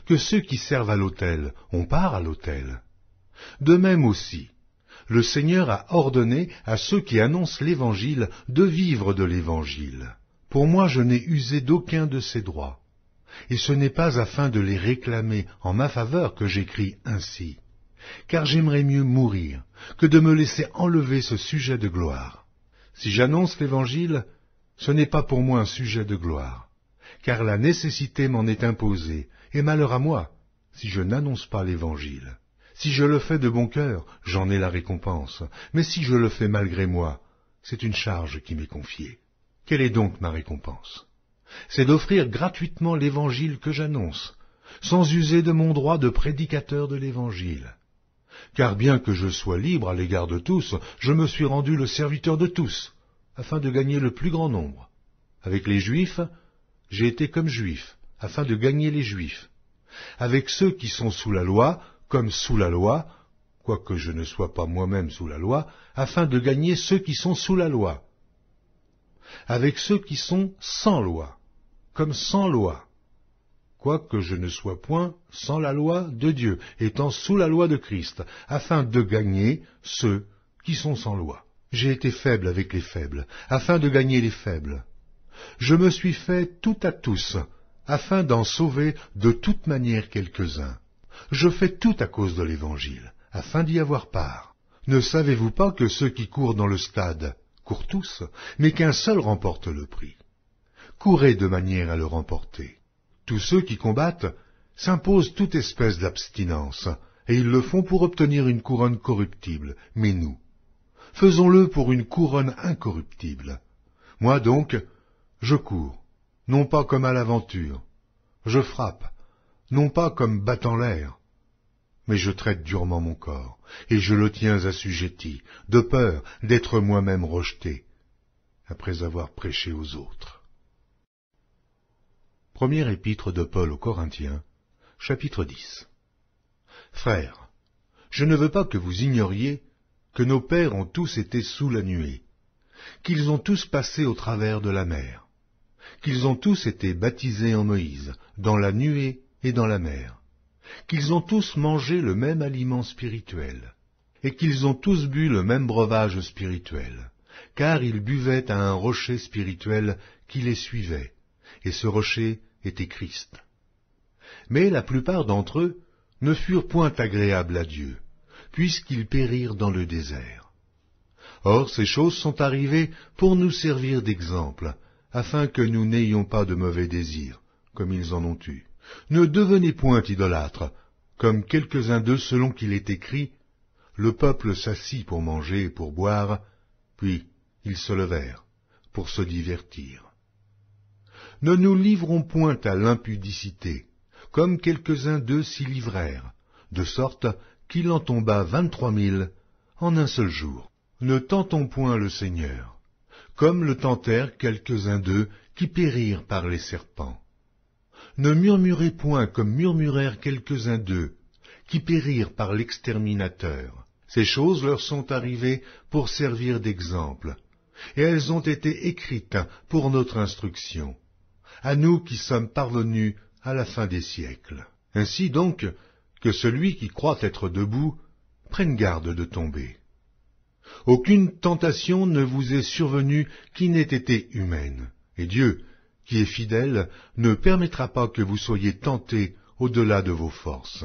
que ceux qui servent à l'autel ont part à l'autel? De même aussi, le Seigneur a ordonné à ceux qui annoncent l'Évangile de vivre de l'Évangile. Pour moi, je n'ai usé d'aucun de ces droits, et ce n'est pas afin de les réclamer en ma faveur que j'écris ainsi, car j'aimerais mieux mourir que de me laisser enlever ce sujet de gloire. Si j'annonce l'Évangile, ce n'est pas pour moi un sujet de gloire, car la nécessité m'en est imposée, et malheur à moi si je n'annonce pas l'Évangile. Si je le fais de bon cœur, j'en ai la récompense, mais si je le fais malgré moi, c'est une charge qui m'est confiée. Quelle est donc ma récompense? C'est d'offrir gratuitement l'Évangile que j'annonce, sans user de mon droit de prédicateur de l'Évangile. Car bien que je sois libre à l'égard de tous, je me suis rendu le serviteur de tous, afin de gagner le plus grand nombre. Avec les Juifs, j'ai été comme Juif, afin de gagner les Juifs. Avec ceux qui sont sous la loi, comme sous la loi, quoique je ne sois pas moi-même sous la loi, afin de gagner ceux qui sont sous la loi. Avec ceux qui sont sans loi, comme sans loi, quoique je ne sois point sans la loi de Dieu, étant sous la loi de Christ, afin de gagner ceux qui sont sans loi. J'ai été faible avec les faibles, afin de gagner les faibles. Je me suis fait tout à tous, afin d'en sauver de toute manière quelques-uns. Je fais tout à cause de l'Évangile, afin d'y avoir part. Ne savez-vous pas que ceux qui courent dans le stade courent tous, mais qu'un seul remporte le prix? Courez de manière à le remporter. Tous ceux qui combattent s'imposent toute espèce d'abstinence, et ils le font pour obtenir une couronne corruptible, mais nous, faisons-le pour une couronne incorruptible. Moi donc, je cours, non pas comme à l'aventure, je frappe, non pas comme battant l'air, mais je traite durement mon corps, et je le tiens assujetti, de peur d'être moi-même rejeté, après avoir prêché aux autres. Première épître de Paul aux Corinthiens, chapitre 10. Frères, je ne veux pas que vous ignoriez que nos pères ont tous été sous la nuée, qu'ils ont tous passé au travers de la mer, qu'ils ont tous été baptisés en Moïse, dans la nuée et dans la mer, qu'ils ont tous mangé le même aliment spirituel, et qu'ils ont tous bu le même breuvage spirituel, car ils buvaient à un rocher spirituel qui les suivait, et ce rocher était Christ. Mais la plupart d'entre eux ne furent point agréables à Dieu, puisqu'ils périrent dans le désert. Or ces choses sont arrivées pour nous servir d'exemple, afin que nous n'ayons pas de mauvais désirs, comme ils en ont eu. Ne devenez point idolâtres, comme quelques-uns d'eux selon qu'il est écrit, le peuple s'assit pour manger et pour boire, puis ils se levèrent pour se divertir. Ne nous livrons point à l'impudicité, comme quelques-uns d'eux s'y livrèrent, de sorte qu'il en tomba 23 000 en un seul jour. Ne tentons point le Seigneur, comme le tentèrent quelques-uns d'eux qui périrent par les serpents. Ne murmurez point comme murmurèrent quelques-uns d'eux, qui périrent par l'exterminateur. Ces choses leur sont arrivées pour servir d'exemple, et elles ont été écrites pour notre instruction, à nous qui sommes parvenus à la fin des siècles. Ainsi donc, que celui qui croit être debout prenne garde de tomber. Aucune tentation ne vous est survenue qui n'ait été humaine, et Dieu, qui est fidèle, ne permettra pas que vous soyez tentés au-delà de vos forces.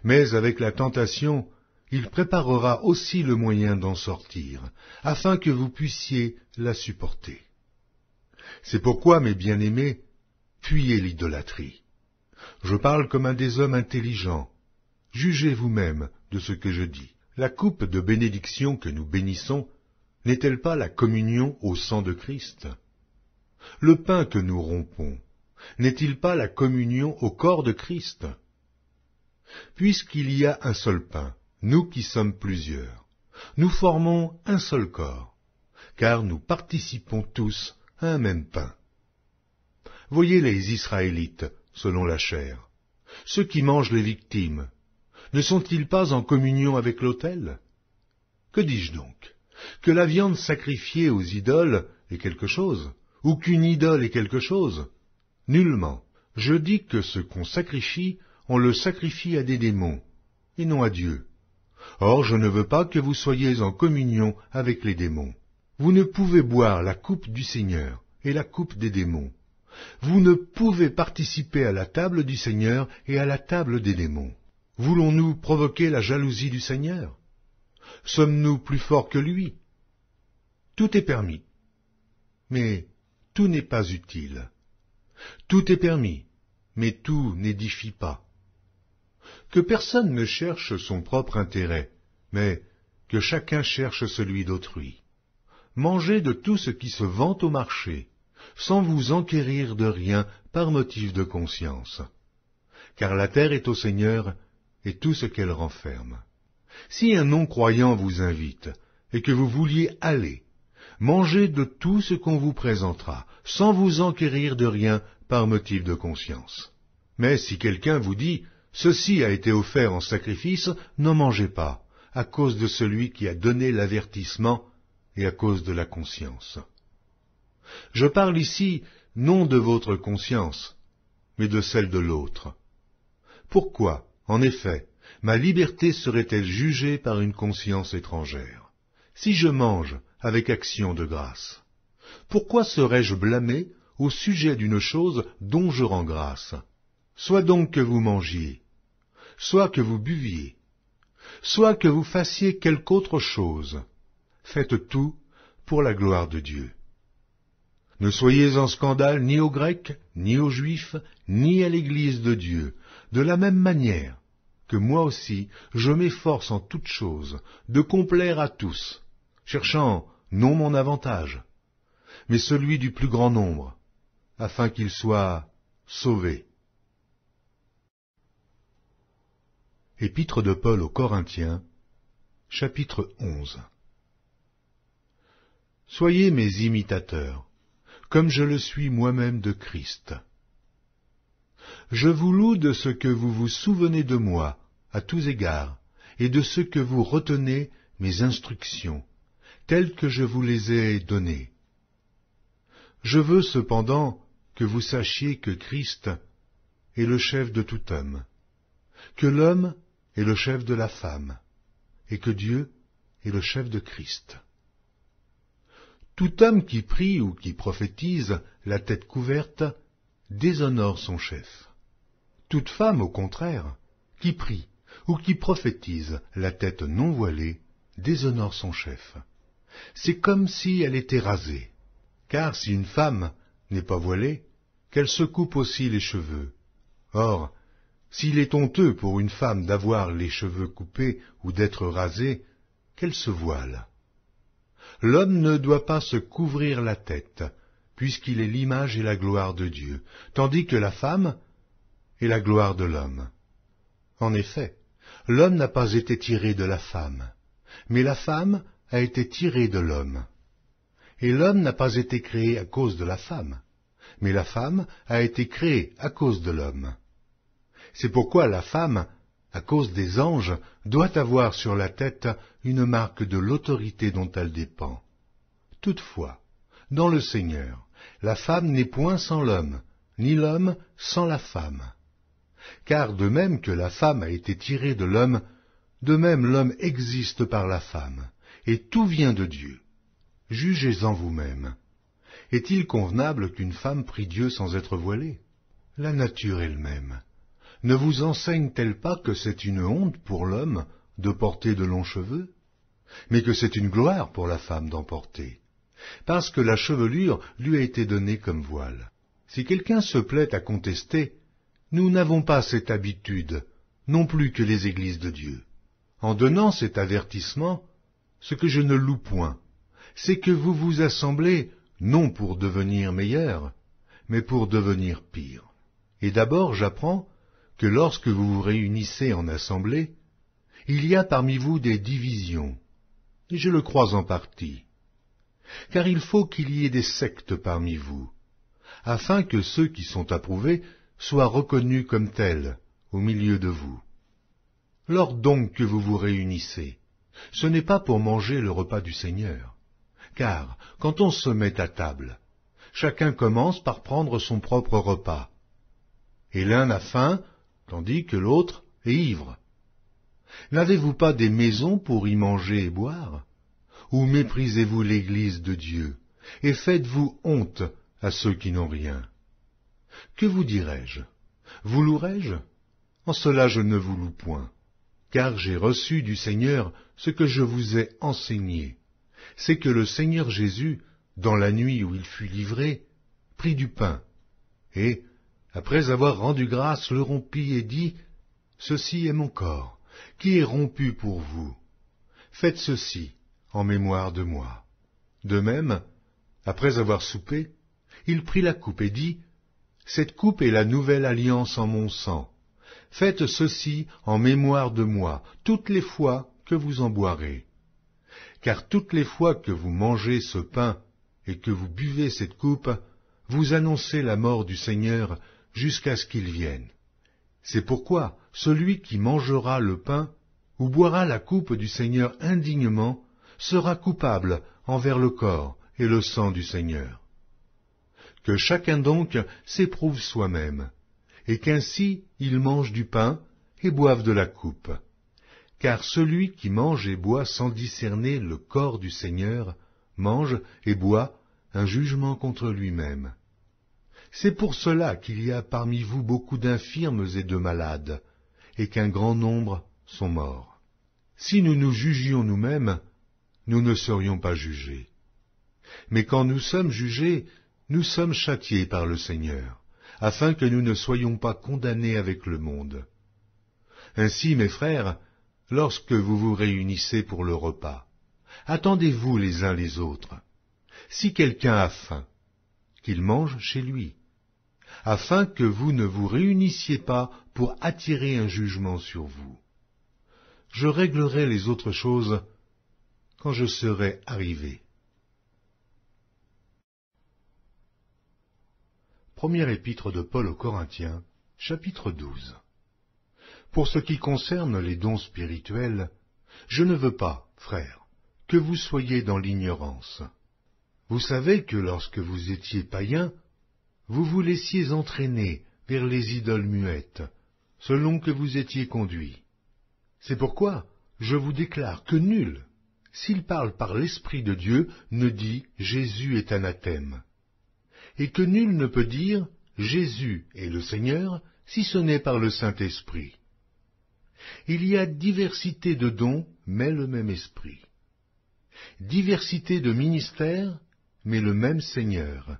Mais avec la tentation, il préparera aussi le moyen d'en sortir, afin que vous puissiez la supporter. C'est pourquoi, mes bien-aimés, fuyez l'idolâtrie. Je parle comme un des hommes intelligents. Jugez vous-même de ce que je dis. La coupe de bénédiction que nous bénissons n'est-elle pas la communion au sang de Christ? Le pain que nous rompons n'est-il pas la communion au corps de Christ? Puisqu'il y a un seul pain, nous qui sommes plusieurs, nous formons un seul corps, car nous participons tous à un même pain. Voyez les Israélites, selon la chair, ceux qui mangent les victimes, ne sont-ils pas en communion avec l'autel? Que dis-je donc? Que la viande sacrifiée aux idoles est quelque chose, ou qu'une idole est quelque chose? Nullement. Je dis que ce qu'on sacrifie, on le sacrifie à des démons, et non à Dieu. Or, je ne veux pas que vous soyez en communion avec les démons. Vous ne pouvez boire la coupe du Seigneur et la coupe des démons. Vous ne pouvez participer à la table du Seigneur et à la table des démons. Voulons-nous provoquer la jalousie du Seigneur? Sommes-nous plus forts que lui? Tout est permis, mais tout n'est pas utile. Tout est permis, mais tout n'édifie pas. Que personne ne cherche son propre intérêt, mais que chacun cherche celui d'autrui. Mangez de tout ce qui se vend au marché, sans vous enquérir de rien par motif de conscience. Car la terre est au Seigneur, et tout ce qu'elle renferme. Si un non-croyant vous invite, et que vous vouliez aller, mangez de tout ce qu'on vous présentera, sans vous enquérir de rien par motif de conscience. Mais si quelqu'un vous dit « Ceci a été offert en sacrifice », n'en mangez pas, à cause de celui qui a donné l'avertissement et à cause de la conscience. Je parle ici non de votre conscience, mais de celle de l'autre. Pourquoi, en effet, ma liberté serait-elle jugée par une conscience étrangère? Si je mange avec action de grâce, pourquoi serais-je blâmé au sujet d'une chose dont je rends grâce? Soit donc que vous mangiez, soit que vous buviez, soit que vous fassiez quelque autre chose, faites tout pour la gloire de Dieu. Ne soyez en scandale ni aux Grecs, ni aux Juifs, ni à l'Église de Dieu, de la même manière que moi aussi je m'efforce en toutes choses de complaire à tous, cherchant non mon avantage, mais celui du plus grand nombre, afin qu'ils soient sauvés. Épître de Paul aux Corinthiens, chapitre 11. Soyez mes imitateurs, comme je le suis moi-même de Christ. Je vous loue de ce que vous vous souvenez de moi, à tous égards, et de ce que vous retenez mes instructions, telles que je vous les ai données. Je veux cependant que vous sachiez que Christ est le chef de tout homme, que l'homme est le chef de la femme, et que Dieu est le chef de Christ. Tout homme qui prie ou qui prophétise, la tête couverte, déshonore son chef. Toute femme, au contraire, qui prie ou qui prophétise, la tête non voilée, déshonore son chef. C'est comme si elle était rasée. Car si une femme n'est pas voilée, qu'elle se coupe aussi les cheveux. Or, s'il est honteux pour une femme d'avoir les cheveux coupés ou d'être rasée, qu'elle se voile. L'homme ne doit pas se couvrir la tête, puisqu'il est l'image et la gloire de Dieu, tandis que la femme est la gloire de l'homme. En effet, l'homme n'a pas été tiré de la femme, mais la femme a été tirée de l'homme. Et l'homme n'a pas été créé à cause de la femme, mais la femme a été créée à cause de l'homme. C'est pourquoi la femme, à cause des anges, doit avoir sur la tête une marque de l'autorité dont elle dépend. Toutefois, dans le Seigneur, la femme n'est point sans l'homme, ni l'homme sans la femme. Car de même que la femme a été tirée de l'homme, de même l'homme existe par la femme, et tout vient de Dieu. Jugez-en vous-même. Est-il convenable qu'une femme prie Dieu sans être voilée? La nature elle-même ne vous enseigne-t-elle pas que c'est une honte pour l'homme de porter de longs cheveux, mais que c'est une gloire pour la femme d'en porter, parce que la chevelure lui a été donnée comme voile? Si quelqu'un se plaît à contester, nous n'avons pas cette habitude, non plus que les églises de Dieu. En donnant cet avertissement, ce que je ne loue point, c'est que vous vous assemblez non pour devenir meilleur, mais pour devenir pire. Et d'abord j'apprends que lorsque vous vous réunissez en assemblée, il y a parmi vous des divisions, et je le crois en partie. Car il faut qu'il y ait des sectes parmi vous, afin que ceux qui sont approuvés soient reconnus comme tels au milieu de vous. Lors donc que vous vous réunissez, ce n'est pas pour manger le repas du Seigneur, car quand on se met à table, chacun commence par prendre son propre repas, et l'un a faim, tandis que l'autre est ivre. N'avez-vous pas des maisons pour y manger et boire? Ou méprisez-vous l'Église de Dieu, et faites-vous honte à ceux qui n'ont rien? Que vous dirai-je? Vous louerai-je? En cela je ne vous loue point, car j'ai reçu du Seigneur ce que je vous ai enseigné, c'est que le Seigneur Jésus, dans la nuit où il fut livré, prit du pain, et, après avoir rendu grâce, le rompit et dit, « Ceci est mon corps, qui est rompu pour vous. Faites ceci en mémoire de moi. » De même, après avoir soupé, il prit la coupe et dit, « Cette coupe est la nouvelle alliance en mon sang. Faites ceci en mémoire de moi, toutes les fois que vous en boirez. Car toutes les fois que vous mangez ce pain et que vous buvez cette coupe, vous annoncez la mort du Seigneur jusqu'à ce qu'il vienne. C'est pourquoi celui qui mangera le pain ou boira la coupe du Seigneur indignement sera coupable envers le corps et le sang du Seigneur. Que chacun donc s'éprouve soi-même, et qu'ainsi il mange du pain et boive de la coupe. Car celui qui mange et boit sans discerner le corps du Seigneur mange et boit un jugement contre lui-même. C'est pour cela qu'il y a parmi vous beaucoup d'infirmes et de malades, et qu'un grand nombre sont morts. Si nous nous jugions nous-mêmes, nous ne serions pas jugés. Mais quand nous sommes jugés, nous sommes châtiés par le Seigneur, afin que nous ne soyons pas condamnés avec le monde. Ainsi, mes frères, lorsque vous vous réunissez pour le repas, attendez-vous les uns les autres. Si quelqu'un a faim, qu'il mange chez lui, afin que vous ne vous réunissiez pas pour attirer un jugement sur vous. Je réglerai les autres choses quand je serai arrivé. Première épître de Paul aux Corinthiens, chapitre 12. Pour ce qui concerne les dons spirituels, je ne veux pas, frères, que vous soyez dans l'ignorance. Vous savez que lorsque vous étiez païens, vous vous laissiez entraîner vers les idoles muettes, selon que vous étiez conduits. C'est pourquoi je vous déclare que nul, s'il parle par l'Esprit de Dieu, ne dit « Jésus est anathème », et que nul ne peut dire « Jésus est le Seigneur » si ce n'est par le Saint-Esprit. Il y a diversité de dons, mais le même Esprit. Diversité de ministères, mais le même Seigneur.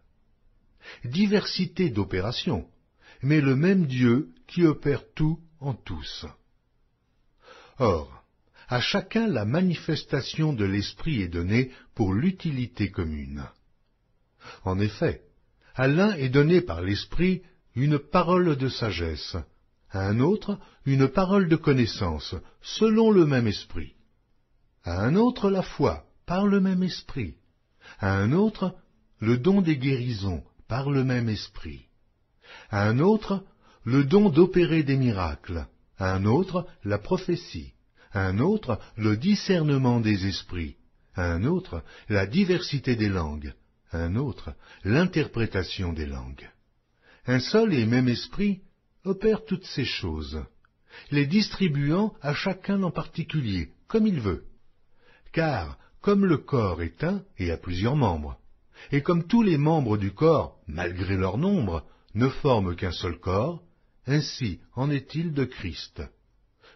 Diversité d'opérations, mais le même Dieu qui opère tout en tous. Or, à chacun la manifestation de l'Esprit est donnée pour l'utilité commune. En effet, à l'un est donné par l'Esprit une parole de sagesse, à un autre une parole de connaissance, selon le même Esprit, à un autre la foi, par le même Esprit, à un autre le don des guérisons, par le même Esprit, à un autre le don d'opérer des miracles, à un autre la prophétie, à un autre le discernement des esprits, à un autre la diversité des langues, à un autre l'interprétation des langues. Un seul et même Esprit opère toutes ces choses, les distribuant à chacun en particulier, comme il veut. Car, comme le corps est un et a plusieurs membres, et comme tous les membres du corps, malgré leur nombre, ne forment qu'un seul corps, ainsi en est-il de Christ.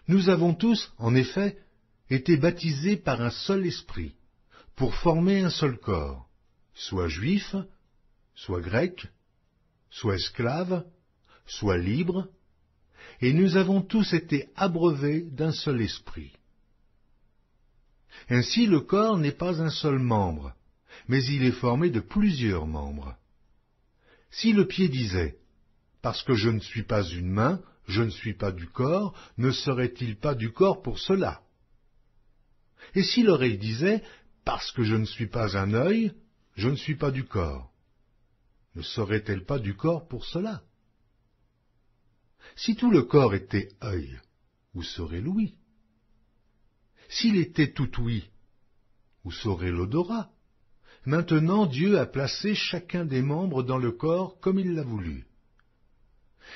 Nous avons tous, en effet, été baptisés par un seul esprit, pour former un seul corps, soit juif, soit grec, soit esclave, soit libre, et nous avons tous été abreuvés d'un seul esprit. Ainsi le corps n'est pas un seul membre, mais il est formé de plusieurs membres. Si le pied disait « Parce que je ne suis pas une main, je ne suis pas du corps », ne serait-il pas du corps pour cela? Et si l'oreille disait « Parce que je ne suis pas un œil, je ne suis pas du corps », ne serait-elle pas du corps pour cela? Si tout le corps était œil, où serait l'ouïe? S'il était tout ouïe, où serait l'odorat? Maintenant Dieu a placé chacun des membres dans le corps comme il l'a voulu.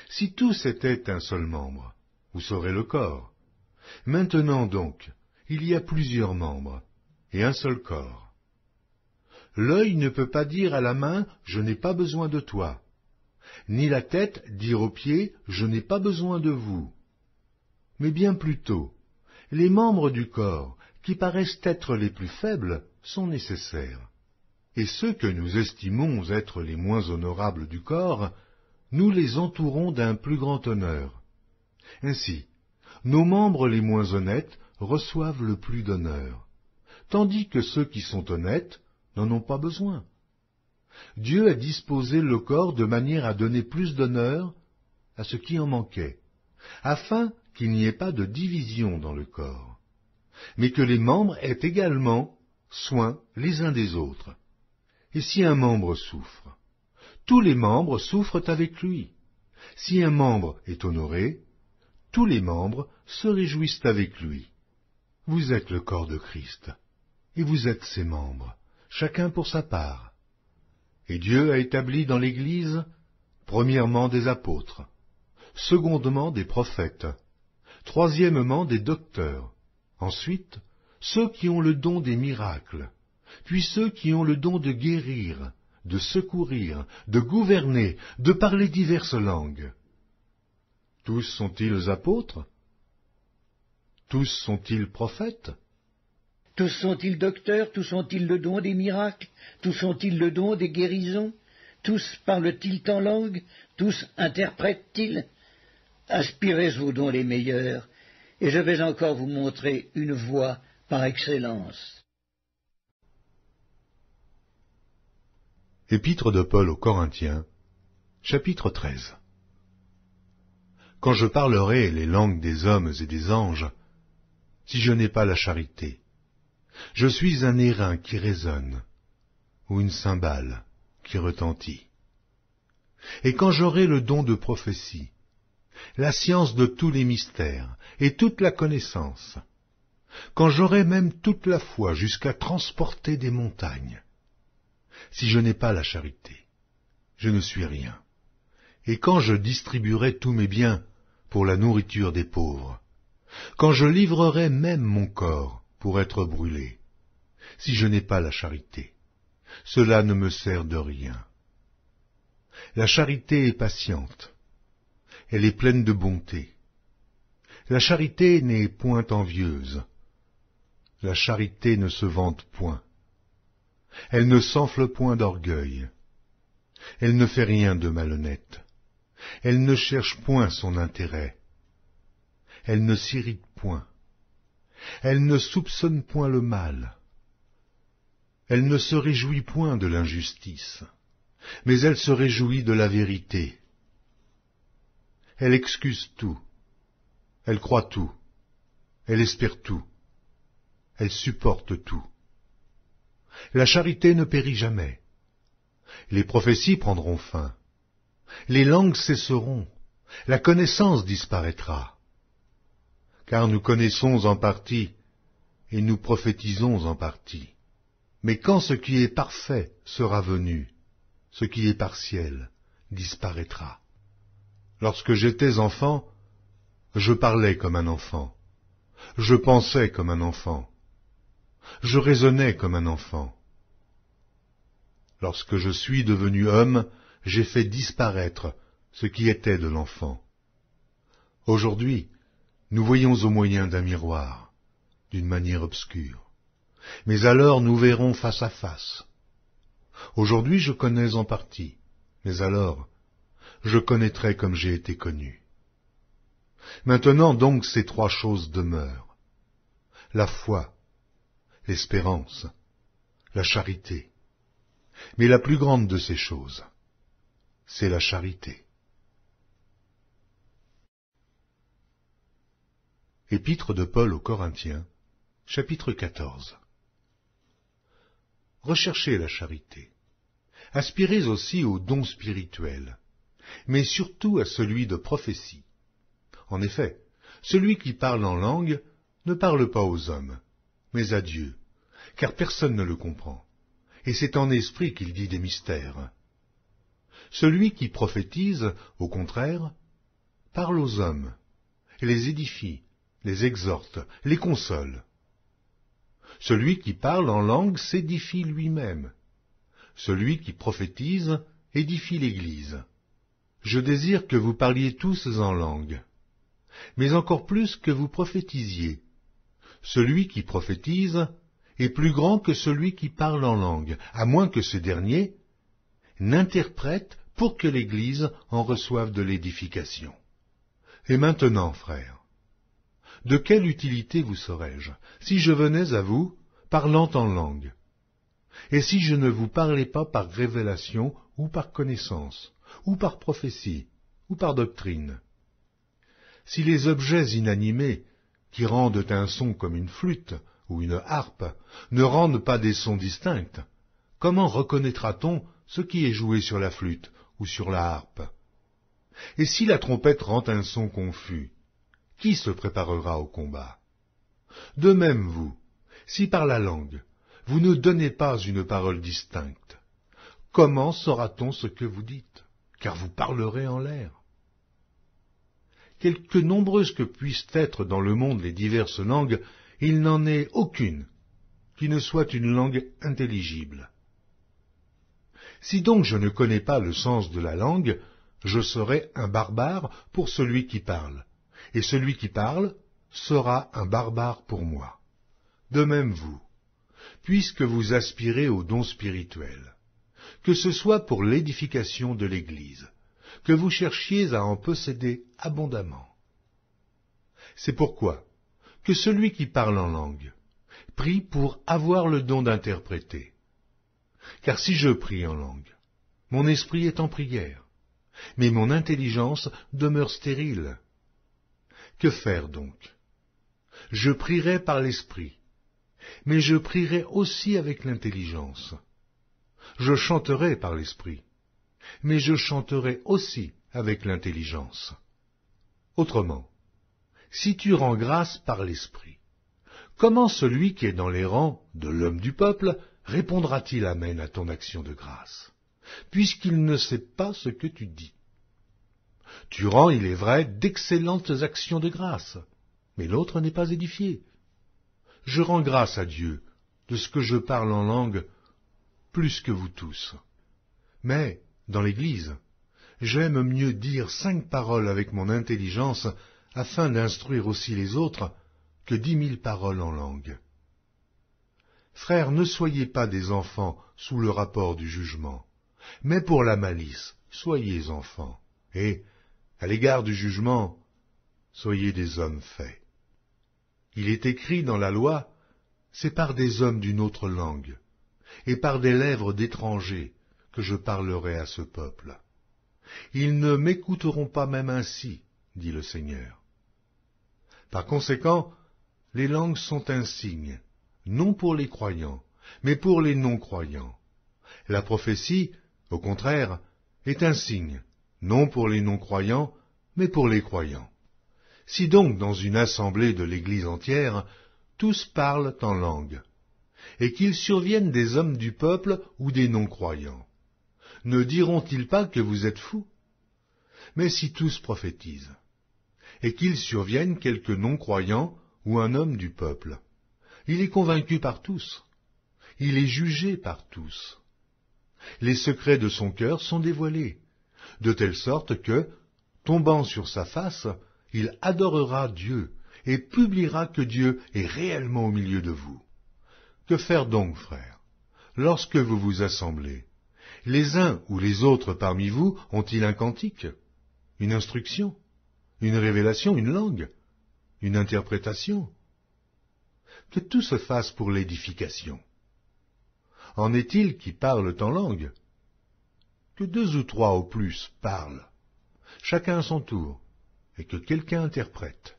Si tous étaient un seul membre, où serait le corps? Maintenant donc, il y a plusieurs membres, et un seul corps. L'œil ne peut pas dire à la main « Je n'ai pas besoin de toi », ni la tête dire aux pieds « Je n'ai pas besoin de vous ». Mais bien plutôt, les membres du corps, qui paraissent être les plus faibles, sont nécessaires. Et ceux que nous estimons être les moins honorables du corps, nous les entourons d'un plus grand honneur. Ainsi, nos membres les moins honnêtes reçoivent le plus d'honneur, tandis que ceux qui sont honnêtes n'en ont pas besoin. Dieu a disposé le corps de manière à donner plus d'honneur à ce qui en manquait, afin qu'il n'y ait pas de division dans le corps, mais que les membres aient également soin les uns des autres. Et si un membre souffre, tous les membres souffrent avec lui. Si un membre est honoré, tous les membres se réjouissent avec lui. Vous êtes le corps de Christ, et vous êtes ses membres, chacun pour sa part. Et Dieu a établi dans l'Église, premièrement des apôtres, secondement des prophètes, troisièmement des docteurs, ensuite ceux qui ont le don des miracles, puis ceux qui ont le don de guérir, de secourir, de gouverner, de parler diverses langues. Tous sont-ils apôtres? Tous sont-ils prophètes? Tous sont-ils docteurs? Tous ont-ils le don des miracles? Tous ont-ils le don des guérisons? Tous parlent-ils en langue? Tous interprètent-ils? Aspirez aux dons les meilleurs, et je vais encore vous montrer une voie par excellence. Épître de Paul aux Corinthiens, chapitre 13. Quand je parlerai les langues des hommes et des anges, si je n'ai pas la charité, je suis un airain qui résonne, ou une cymbale qui retentit. Et quand j'aurai le don de prophétie, la science de tous les mystères et toute la connaissance, quand j'aurai même toute la foi jusqu'à transporter des montagnes, si je n'ai pas la charité, je ne suis rien. Et quand je distribuerai tous mes biens pour la nourriture des pauvres, quand je livrerai même mon corps pour être brûlé, si je n'ai pas la charité, cela ne me sert de rien. La charité est patiente, elle est pleine de bonté. La charité n'est point envieuse, la charité ne se vante point. Elle ne s'enfle point d'orgueil. Elle ne fait rien de malhonnête. Elle ne cherche point son intérêt. Elle ne s'irrite point. Elle ne soupçonne point le mal. Elle ne se réjouit point de l'injustice, mais elle se réjouit de la vérité. Elle excuse tout. Elle croit tout. Elle espère tout. Elle supporte tout. La charité ne périt jamais. Les prophéties prendront fin. Les langues cesseront. La connaissance disparaîtra. Car nous connaissons en partie et nous prophétisons en partie. Mais quand ce qui est parfait sera venu, ce qui est partiel disparaîtra. Lorsque j'étais enfant, je parlais comme un enfant. Je pensais comme un enfant. Je raisonnais comme un enfant. Lorsque je suis devenu homme, j'ai fait disparaître ce qui était de l'enfant. Aujourd'hui, nous voyons au moyen d'un miroir, d'une manière obscure. Mais alors nous verrons face à face. Aujourd'hui je connais en partie, mais alors je connaîtrai comme j'ai été connu. Maintenant donc ces trois choses demeurent: la foi, l'espérance, la charité. Mais la plus grande de ces choses, c'est la charité. Épître de Paul aux Corinthiens, chapitre 14. Recherchez la charité. Aspirez aussi aux dons spirituels, mais surtout à celui de prophétie. En effet, celui qui parle en langue ne parle pas aux hommes, mais à Dieu, car personne ne le comprend, et c'est en esprit qu'il dit des mystères. Celui qui prophétise, au contraire, parle aux hommes, et les édifie, les exhorte, les console. Celui qui parle en langue s'édifie lui-même. Celui qui prophétise édifie l'Église. Je désire que vous parliez tous en langue, mais encore plus que vous prophétisiez. Celui qui prophétise est plus grand que celui qui parle en langue, à moins que ce dernier n'interprète pour que l'Église en reçoive de l'édification. Et maintenant, frères, de quelle utilité vous serais-je si je venais à vous parlant en langue, et si je ne vous parlais pas par révélation ou par connaissance, ou par prophétie, ou par doctrine? Si les objets inanimés, qui rendent un son comme une flûte ou une harpe, ne rendent pas des sons distincts, comment reconnaîtra-t-on ce qui est joué sur la flûte ou sur la harpe? Et si la trompette rend un son confus, qui se préparera au combat? De même vous, si par la langue, vous ne donnez pas une parole distincte, comment saura-t-on ce que vous dites? Car vous parlerez en l'air. Quelque nombreuses que puissent être dans le monde les diverses langues, il n'en est aucune qui ne soit une langue intelligible. Si donc je ne connais pas le sens de la langue, je serai un barbare pour celui qui parle, et celui qui parle sera un barbare pour moi. De même vous, puisque vous aspirez aux dons spirituels, que ce soit pour l'édification de l'Église, que vous cherchiez à en posséder abondamment. C'est pourquoi que celui qui parle en langue prie pour avoir le don d'interpréter. Car si je prie en langue, mon esprit est en prière, mais mon intelligence demeure stérile. Que faire donc? Je prierai par l'esprit, mais je prierai aussi avec l'intelligence. Je chanterai par l'esprit, mais je chanterai aussi avec l'intelligence. Autrement, si tu rends grâce par l'esprit, comment celui qui est dans les rangs de l'homme du peuple répondra-t-il amen à ton action de grâce, puisqu'il ne sait pas ce que tu dis? Tu rends, il est vrai, d'excellentes actions de grâce, mais l'autre n'est pas édifié. Je rends grâce à Dieu de ce que je parle en langue plus que vous tous. Mais, dans l'Église, j'aime mieux dire 5 paroles avec mon intelligence afin d'instruire aussi les autres que 10 000 paroles en langue. Frères, ne soyez pas des enfants sous le rapport du jugement, mais pour la malice, soyez enfants, et, à l'égard du jugement, soyez des hommes faits. Il est écrit dans la loi, c'est par des hommes d'une autre langue, et par des lèvres d'étrangers que je parlerai à ce peuple. Ils ne m'écouteront pas même ainsi, dit le Seigneur. Par conséquent, les langues sont un signe, non pour les croyants, mais pour les non-croyants. La prophétie, au contraire, est un signe, non pour les non-croyants, mais pour les croyants. Si donc dans une assemblée de l'Église entière, tous parlent en langue, et qu'il survienne des hommes du peuple ou des non-croyants, ne diront-ils pas que vous êtes fous? Mais si tous prophétisent, et qu'il survienne quelque non-croyant ou un homme du peuple, il est convaincu par tous, il est jugé par tous. Les secrets de son cœur sont dévoilés, de telle sorte que, tombant sur sa face, il adorera Dieu et publiera que Dieu est réellement au milieu de vous. Que faire donc, frères, lorsque vous vous assemblez? Les uns ou les autres parmi vous ont-ils un cantique, une instruction, une révélation, une langue, une interprétation? que tout se fasse pour l'édification. En est-il qui parlent en langue? Que 2 ou 3 au plus parlent, chacun à son tour, et que quelqu'un interprète.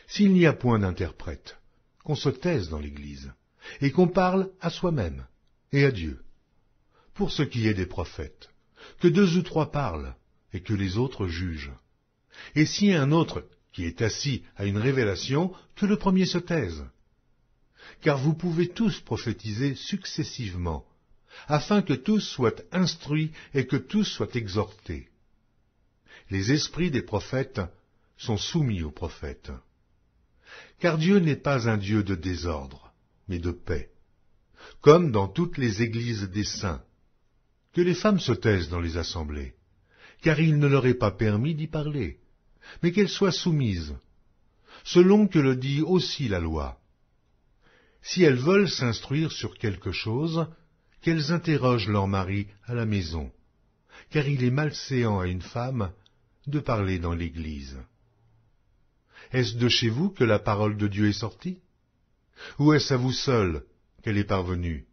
S'il n'y a point d'interprète, qu'on se taise dans l'Église, et qu'on parle à soi-même et à Dieu. Pour ce qui est des prophètes, que 2 ou 3 parlent, et que les autres jugent. Et si un autre qui est assis à une révélation, que le premier se taise. Car vous pouvez tous prophétiser successivement, afin que tous soient instruits et que tous soient exhortés. Les esprits des prophètes sont soumis aux prophètes. Car Dieu n'est pas un Dieu de désordre, mais de paix, comme dans toutes les églises des saints. Que les femmes se taisent dans les assemblées, car il ne leur est pas permis d'y parler, mais qu'elles soient soumises, selon que le dit aussi la loi. Si elles veulent s'instruire sur quelque chose, qu'elles interrogent leur mari à la maison, car il est malséant à une femme de parler dans l'Église. Est-ce de chez vous que la parole de Dieu est sortie? Ou est-ce à vous seul qu'elle est parvenue?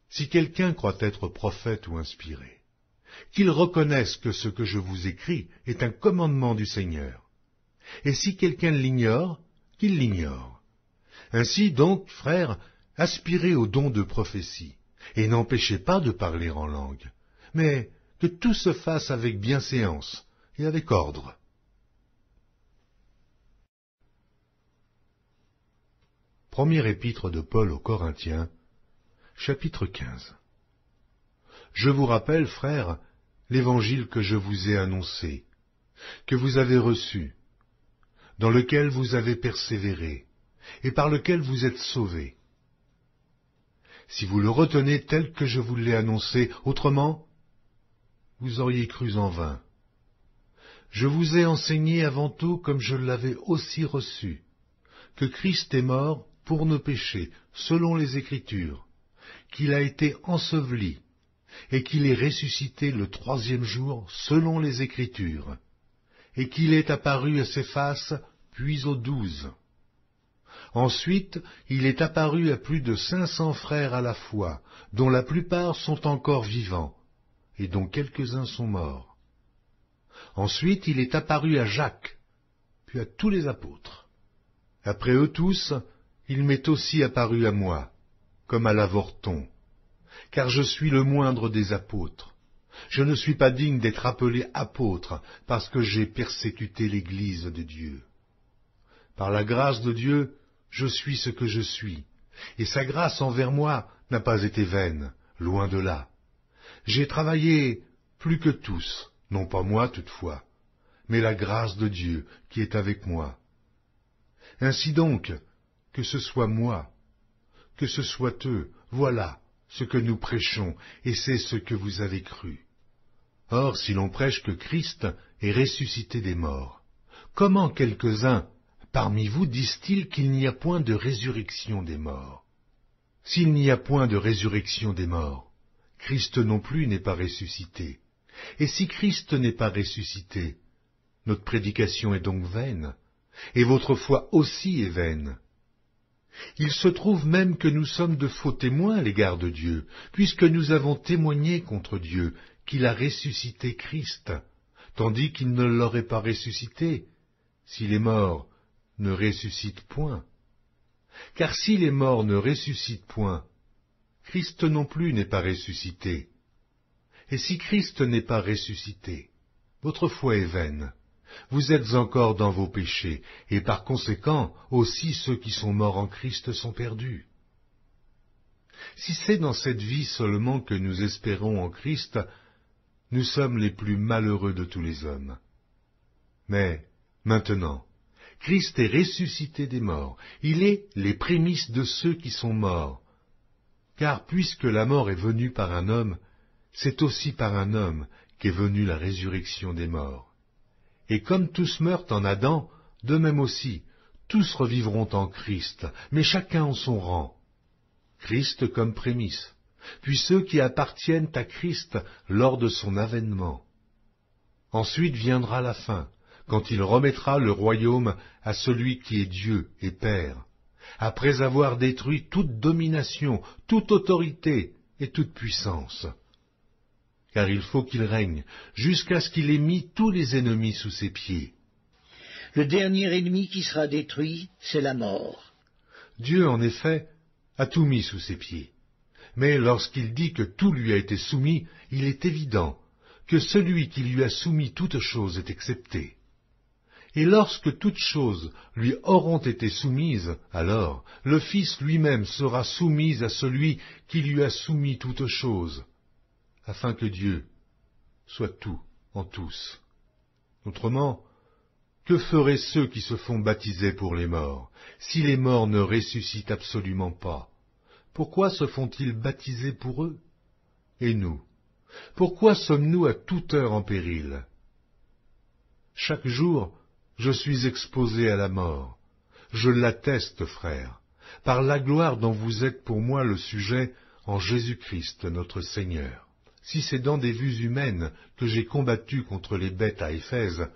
Si quelqu'un croit être prophète ou inspiré, qu'il reconnaisse que ce que je vous écris est un commandement du Seigneur. Et si quelqu'un l'ignore, qu'il l'ignore. Ainsi donc, frères, aspirez au don de prophétie, et n'empêchez pas de parler en langue, mais que tout se fasse avec bienséance et avec ordre. Première épître de Paul aux Corinthiens, chapitre 15. Je vous rappelle, frères, l'évangile que je vous ai annoncé, que vous avez reçu, dans lequel vous avez persévéré, et par lequel vous êtes sauvés. Si vous le retenez tel que je vous l'ai annoncé, autrement, vous auriez cru en vain. Je vous ai enseigné avant tout, comme je l'avais aussi reçu, que Christ est mort pour nos péchés, selon les Écritures, qu'il a été enseveli, et qu'il est ressuscité le 3e jour, selon les Écritures, et qu'il est apparu à Céphas, puis aux 12. Ensuite, il est apparu à plus de 500 frères à la fois, dont la plupart sont encore vivants, et dont quelques-uns sont morts. Ensuite, il est apparu à Jacques, puis à tous les apôtres. Après eux tous, il m'est aussi apparu à moi, comme à l'avorton, car je suis le moindre des apôtres. Je ne suis pas digne d'être appelé apôtre, parce que j'ai persécuté l'Église de Dieu. Par la grâce de Dieu, je suis ce que je suis, et sa grâce envers moi n'a pas été vaine, loin de là. J'ai travaillé plus que tous, non pas moi toutefois, mais la grâce de Dieu qui est avec moi. Ainsi donc, que ce soit moi, que ce soit eux, voilà ce que nous prêchons, et c'est ce que vous avez cru. Or, si l'on prêche que Christ est ressuscité des morts, comment quelques-uns parmi vous disent-ils qu'il n'y a point de résurrection des morts? S'il n'y a point de résurrection des morts, Christ non plus n'est pas ressuscité. Et si Christ n'est pas ressuscité, notre prédication est donc vaine, et votre foi aussi est vaine. Il se trouve même que nous sommes de faux témoins à l'égard de Dieu, puisque nous avons témoigné contre Dieu qu'il a ressuscité Christ, tandis qu'il ne l'aurait pas ressuscité, si les morts ne ressuscitent point. Car si les morts ne ressuscitent point, Christ non plus n'est pas ressuscité. Et si Christ n'est pas ressuscité, votre foi est vaine. Vous êtes encore dans vos péchés, et par conséquent, aussi ceux qui sont morts en Christ sont perdus. Si c'est dans cette vie seulement que nous espérons en Christ, nous sommes les plus malheureux de tous les hommes. Mais, maintenant, Christ est ressuscité des morts, il est les prémices de ceux qui sont morts. Car puisque la mort est venue par un homme, c'est aussi par un homme qu'est venue la résurrection des morts. Et comme tous meurent en Adam, de même aussi, tous revivront en Christ, mais chacun en son rang. Christ comme prémisse, puis ceux qui appartiennent à Christ lors de son avènement. Ensuite viendra la fin, quand il remettra le royaume à celui qui est Dieu et Père, après avoir détruit toute domination, toute autorité et toute puissance. Car il faut qu'il règne jusqu'à ce qu'il ait mis tous les ennemis sous ses pieds. Le dernier ennemi qui sera détruit, c'est la mort. Dieu, en effet, a tout mis sous ses pieds. Mais lorsqu'il dit que tout lui a été soumis, il est évident que celui qui lui a soumis toutes choses est excepté. Et lorsque toutes choses lui auront été soumises, alors le Fils lui-même sera soumis à celui qui lui a soumis toutes choses, afin que Dieu soit tout en tous. Autrement, que feraient ceux qui se font baptiser pour les morts, si les morts ne ressuscitent absolument pas? Pourquoi se font-ils baptiser pour eux? Et nous, pourquoi sommes-nous à toute heure en péril? Chaque jour, je suis exposé à la mort. Je l'atteste, frères, par la gloire dont vous êtes pour moi le sujet en Jésus-Christ notre Seigneur. Si c'est dans des vues humaines que j'ai combattu contre les bêtes à Éphèse,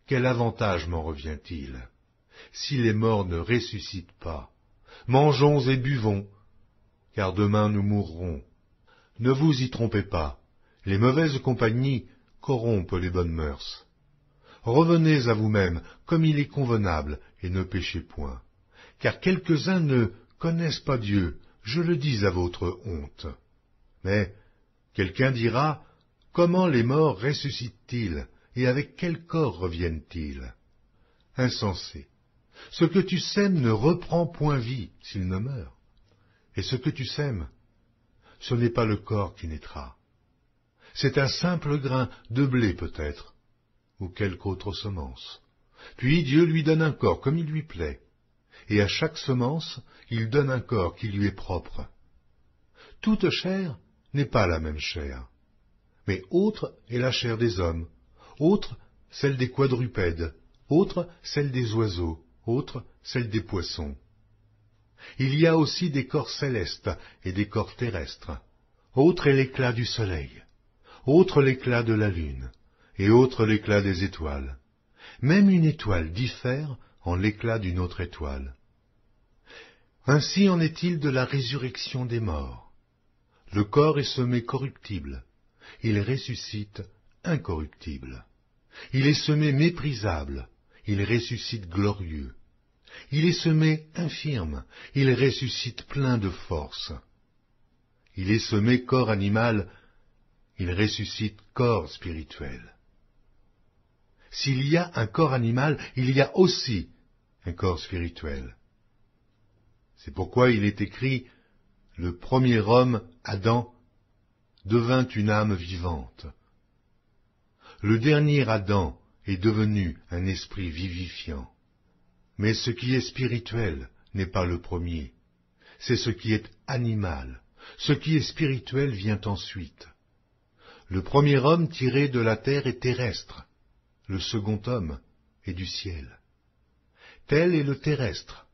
quel avantage m'en revient-il? Si les morts ne ressuscitent pas, mangeons et buvons, car demain nous mourrons. Ne vous y trompez pas, les mauvaises compagnies corrompent les bonnes mœurs. Revenez à vous-même, comme il est convenable, et ne péchez point. Car quelques-uns ne connaissent pas Dieu, je le dis à votre honte. Mais quelqu'un dira, comment les morts ressuscitent-ils, et avec quel corps reviennent-ils? Insensé, ce que tu sèmes ne reprend point vie s'il ne meurt. Et ce que tu sèmes, ce n'est pas le corps qui naîtra. C'est un simple grain de blé peut-être, ou quelque autre semence. Puis Dieu lui donne un corps comme il lui plaît, et à chaque semence, il donne un corps qui lui est propre. Toute chair n'est pas la même chair, mais autre est la chair des hommes, autre celle des quadrupèdes, autre celle des oiseaux, autre celle des poissons. Il y a aussi des corps célestes et des corps terrestres, autre est l'éclat du soleil, autre l'éclat de la lune, et autre l'éclat des étoiles. Même une étoile diffère en l'éclat d'une autre étoile. Ainsi en est-il de la résurrection des morts. Le corps est semé corruptible, il ressuscite incorruptible. Il est semé méprisable, il ressuscite glorieux. Il est semé infirme, il ressuscite plein de force. Il est semé corps animal, il ressuscite corps spirituel. S'il y a un corps animal, il y a aussi un corps spirituel. C'est pourquoi il est écrit, le premier homme, Adam, devint une âme vivante. Le dernier Adam est devenu un esprit vivifiant. Mais ce qui est spirituel n'est pas le premier, c'est ce qui est animal. Ce qui est spirituel vient ensuite. Le premier homme tiré de la terre est terrestre, le second homme est du ciel. Tel est le terrestre,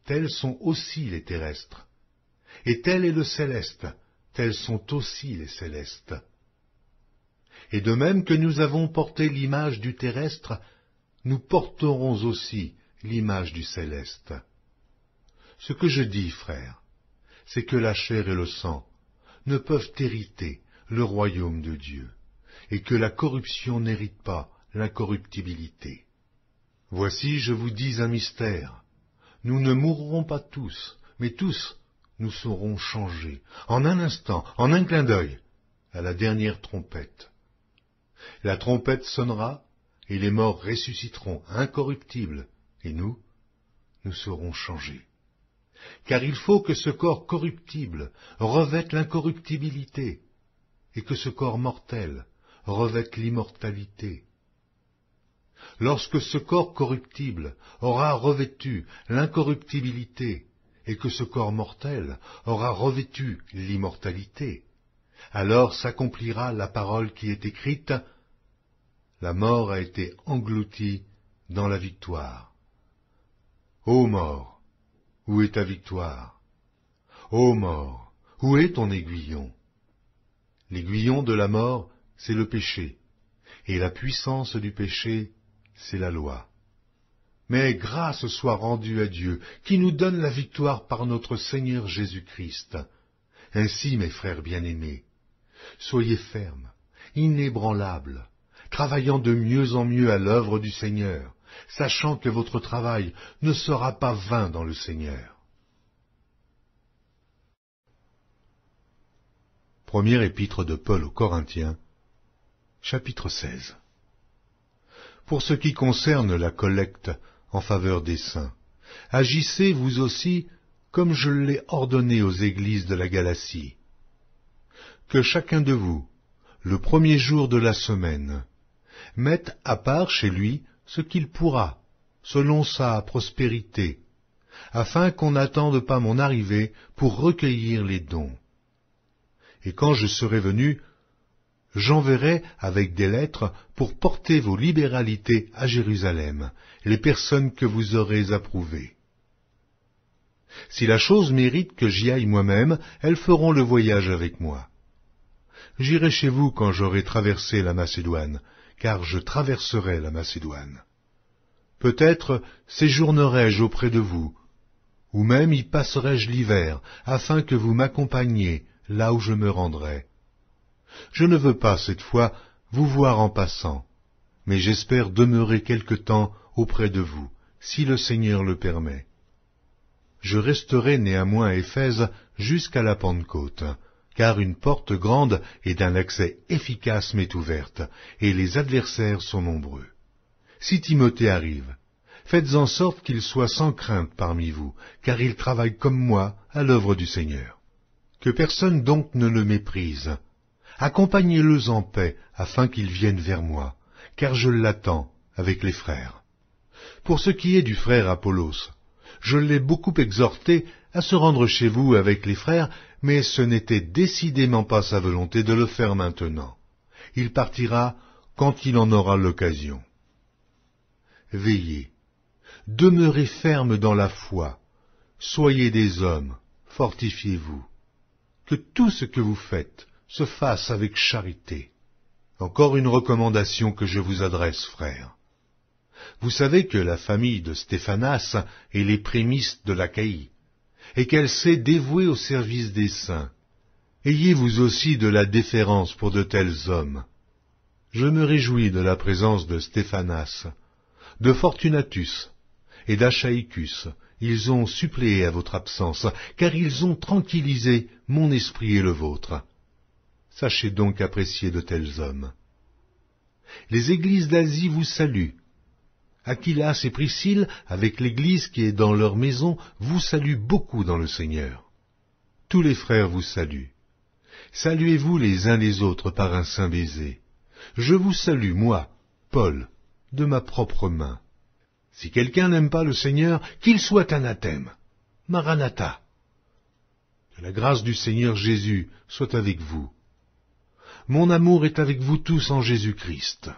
tels sont aussi les terrestres. Et tel est le céleste, tels sont aussi les célestes. Et de même que nous avons porté l'image du terrestre, nous porterons aussi l'image du céleste. Ce que je dis, frères, c'est que la chair et le sang ne peuvent hériter le royaume de Dieu, et que la corruption n'hérite pas l'incorruptibilité. Voici, je vous dis un mystère. Nous ne mourrons pas tous, mais tous nous serons changés, en un instant, en un clin d'œil, à la dernière trompette. La trompette sonnera, et les morts ressusciteront incorruptibles, et nous serons changés. Car il faut que ce corps corruptible revête l'incorruptibilité, et que ce corps mortel revête l'immortalité. Lorsque ce corps corruptible aura revêtu l'incorruptibilité, et que ce corps mortel aura revêtu l'immortalité, alors s'accomplira la parole qui est écrite, la mort a été engloutie dans la victoire. Ô mort, où est ta victoire? Ô mort, où est ton aiguillon? L'aiguillon de la mort, c'est le péché, et la puissance du péché, c'est la loi. Mais grâce soit rendue à Dieu, qui nous donne la victoire par notre Seigneur Jésus-Christ. Ainsi, mes frères bien-aimés, soyez fermes, inébranlables, travaillant de mieux en mieux à l'œuvre du Seigneur, sachant que votre travail ne sera pas vain dans le Seigneur. Première épître de Paul aux Corinthiens, chapitre 16. Pour ce qui concerne la collecte en faveur des saints, agissez vous aussi comme je l'ai ordonné aux églises de la Galatie. Que chacun de vous, le premier jour de la semaine, mette à part chez lui ce qu'il pourra, selon sa prospérité, afin qu'on n'attende pas mon arrivée pour recueillir les dons. Et quand je serai venu, j'enverrai avec des lettres pour porter vos libéralités à Jérusalem, les personnes que vous aurez approuvées. Si la chose mérite que j'y aille moi-même, elles feront le voyage avec moi. J'irai chez vous quand j'aurai traversé la Macédoine, car je traverserai la Macédoine. Peut-être séjournerai-je auprès de vous, ou même y passerai-je l'hiver, afin que vous m'accompagniez là où je me rendrai. Je ne veux pas, cette fois, vous voir en passant, mais j'espère demeurer quelque temps auprès de vous, si le Seigneur le permet. Je resterai néanmoins à Éphèse jusqu'à la Pentecôte, car une porte grande et d'un accès efficace m'est ouverte, et les adversaires sont nombreux. Si Timothée arrive, faites en sorte qu'il soit sans crainte parmi vous, car il travaille comme moi à l'œuvre du Seigneur. Que personne donc ne le méprise. Accompagnez-le en paix, afin qu'il vienne vers moi, car je l'attends avec les frères. Pour ce qui est du frère Apollos, je l'ai beaucoup exhorté à se rendre chez vous avec les frères, mais ce n'était décidément pas sa volonté de le faire maintenant. Il partira quand il en aura l'occasion. Veillez, demeurez fermes dans la foi, soyez des hommes, fortifiez-vous. Que tout ce que vous faites se fasse avec charité. Encore une recommandation que je vous adresse, frères. Vous savez que la famille de Stéphanas est les prémices de l'Achaïe, et qu'elle s'est dévouée au service des saints. Ayez vous aussi de la déférence pour de tels hommes. Je me réjouis de la présence de Stéphanas, de Fortunatus et d'Achaïcus. Ils ont suppléé à votre absence, car ils ont tranquillisé mon esprit et le vôtre. Sachez donc apprécier de tels hommes. Les églises d'Asie vous saluent. Aquilas et Priscille, avec l'église qui est dans leur maison, vous saluent beaucoup dans le Seigneur. Tous les frères vous saluent. Saluez-vous les uns les autres par un saint baiser. Je vous salue, moi, Paul, de ma propre main. Si quelqu'un n'aime pas le Seigneur, qu'il soit anathème. Maranatha. Que la grâce du Seigneur Jésus soit avec vous. Mon amour est avec vous tous en Jésus-Christ.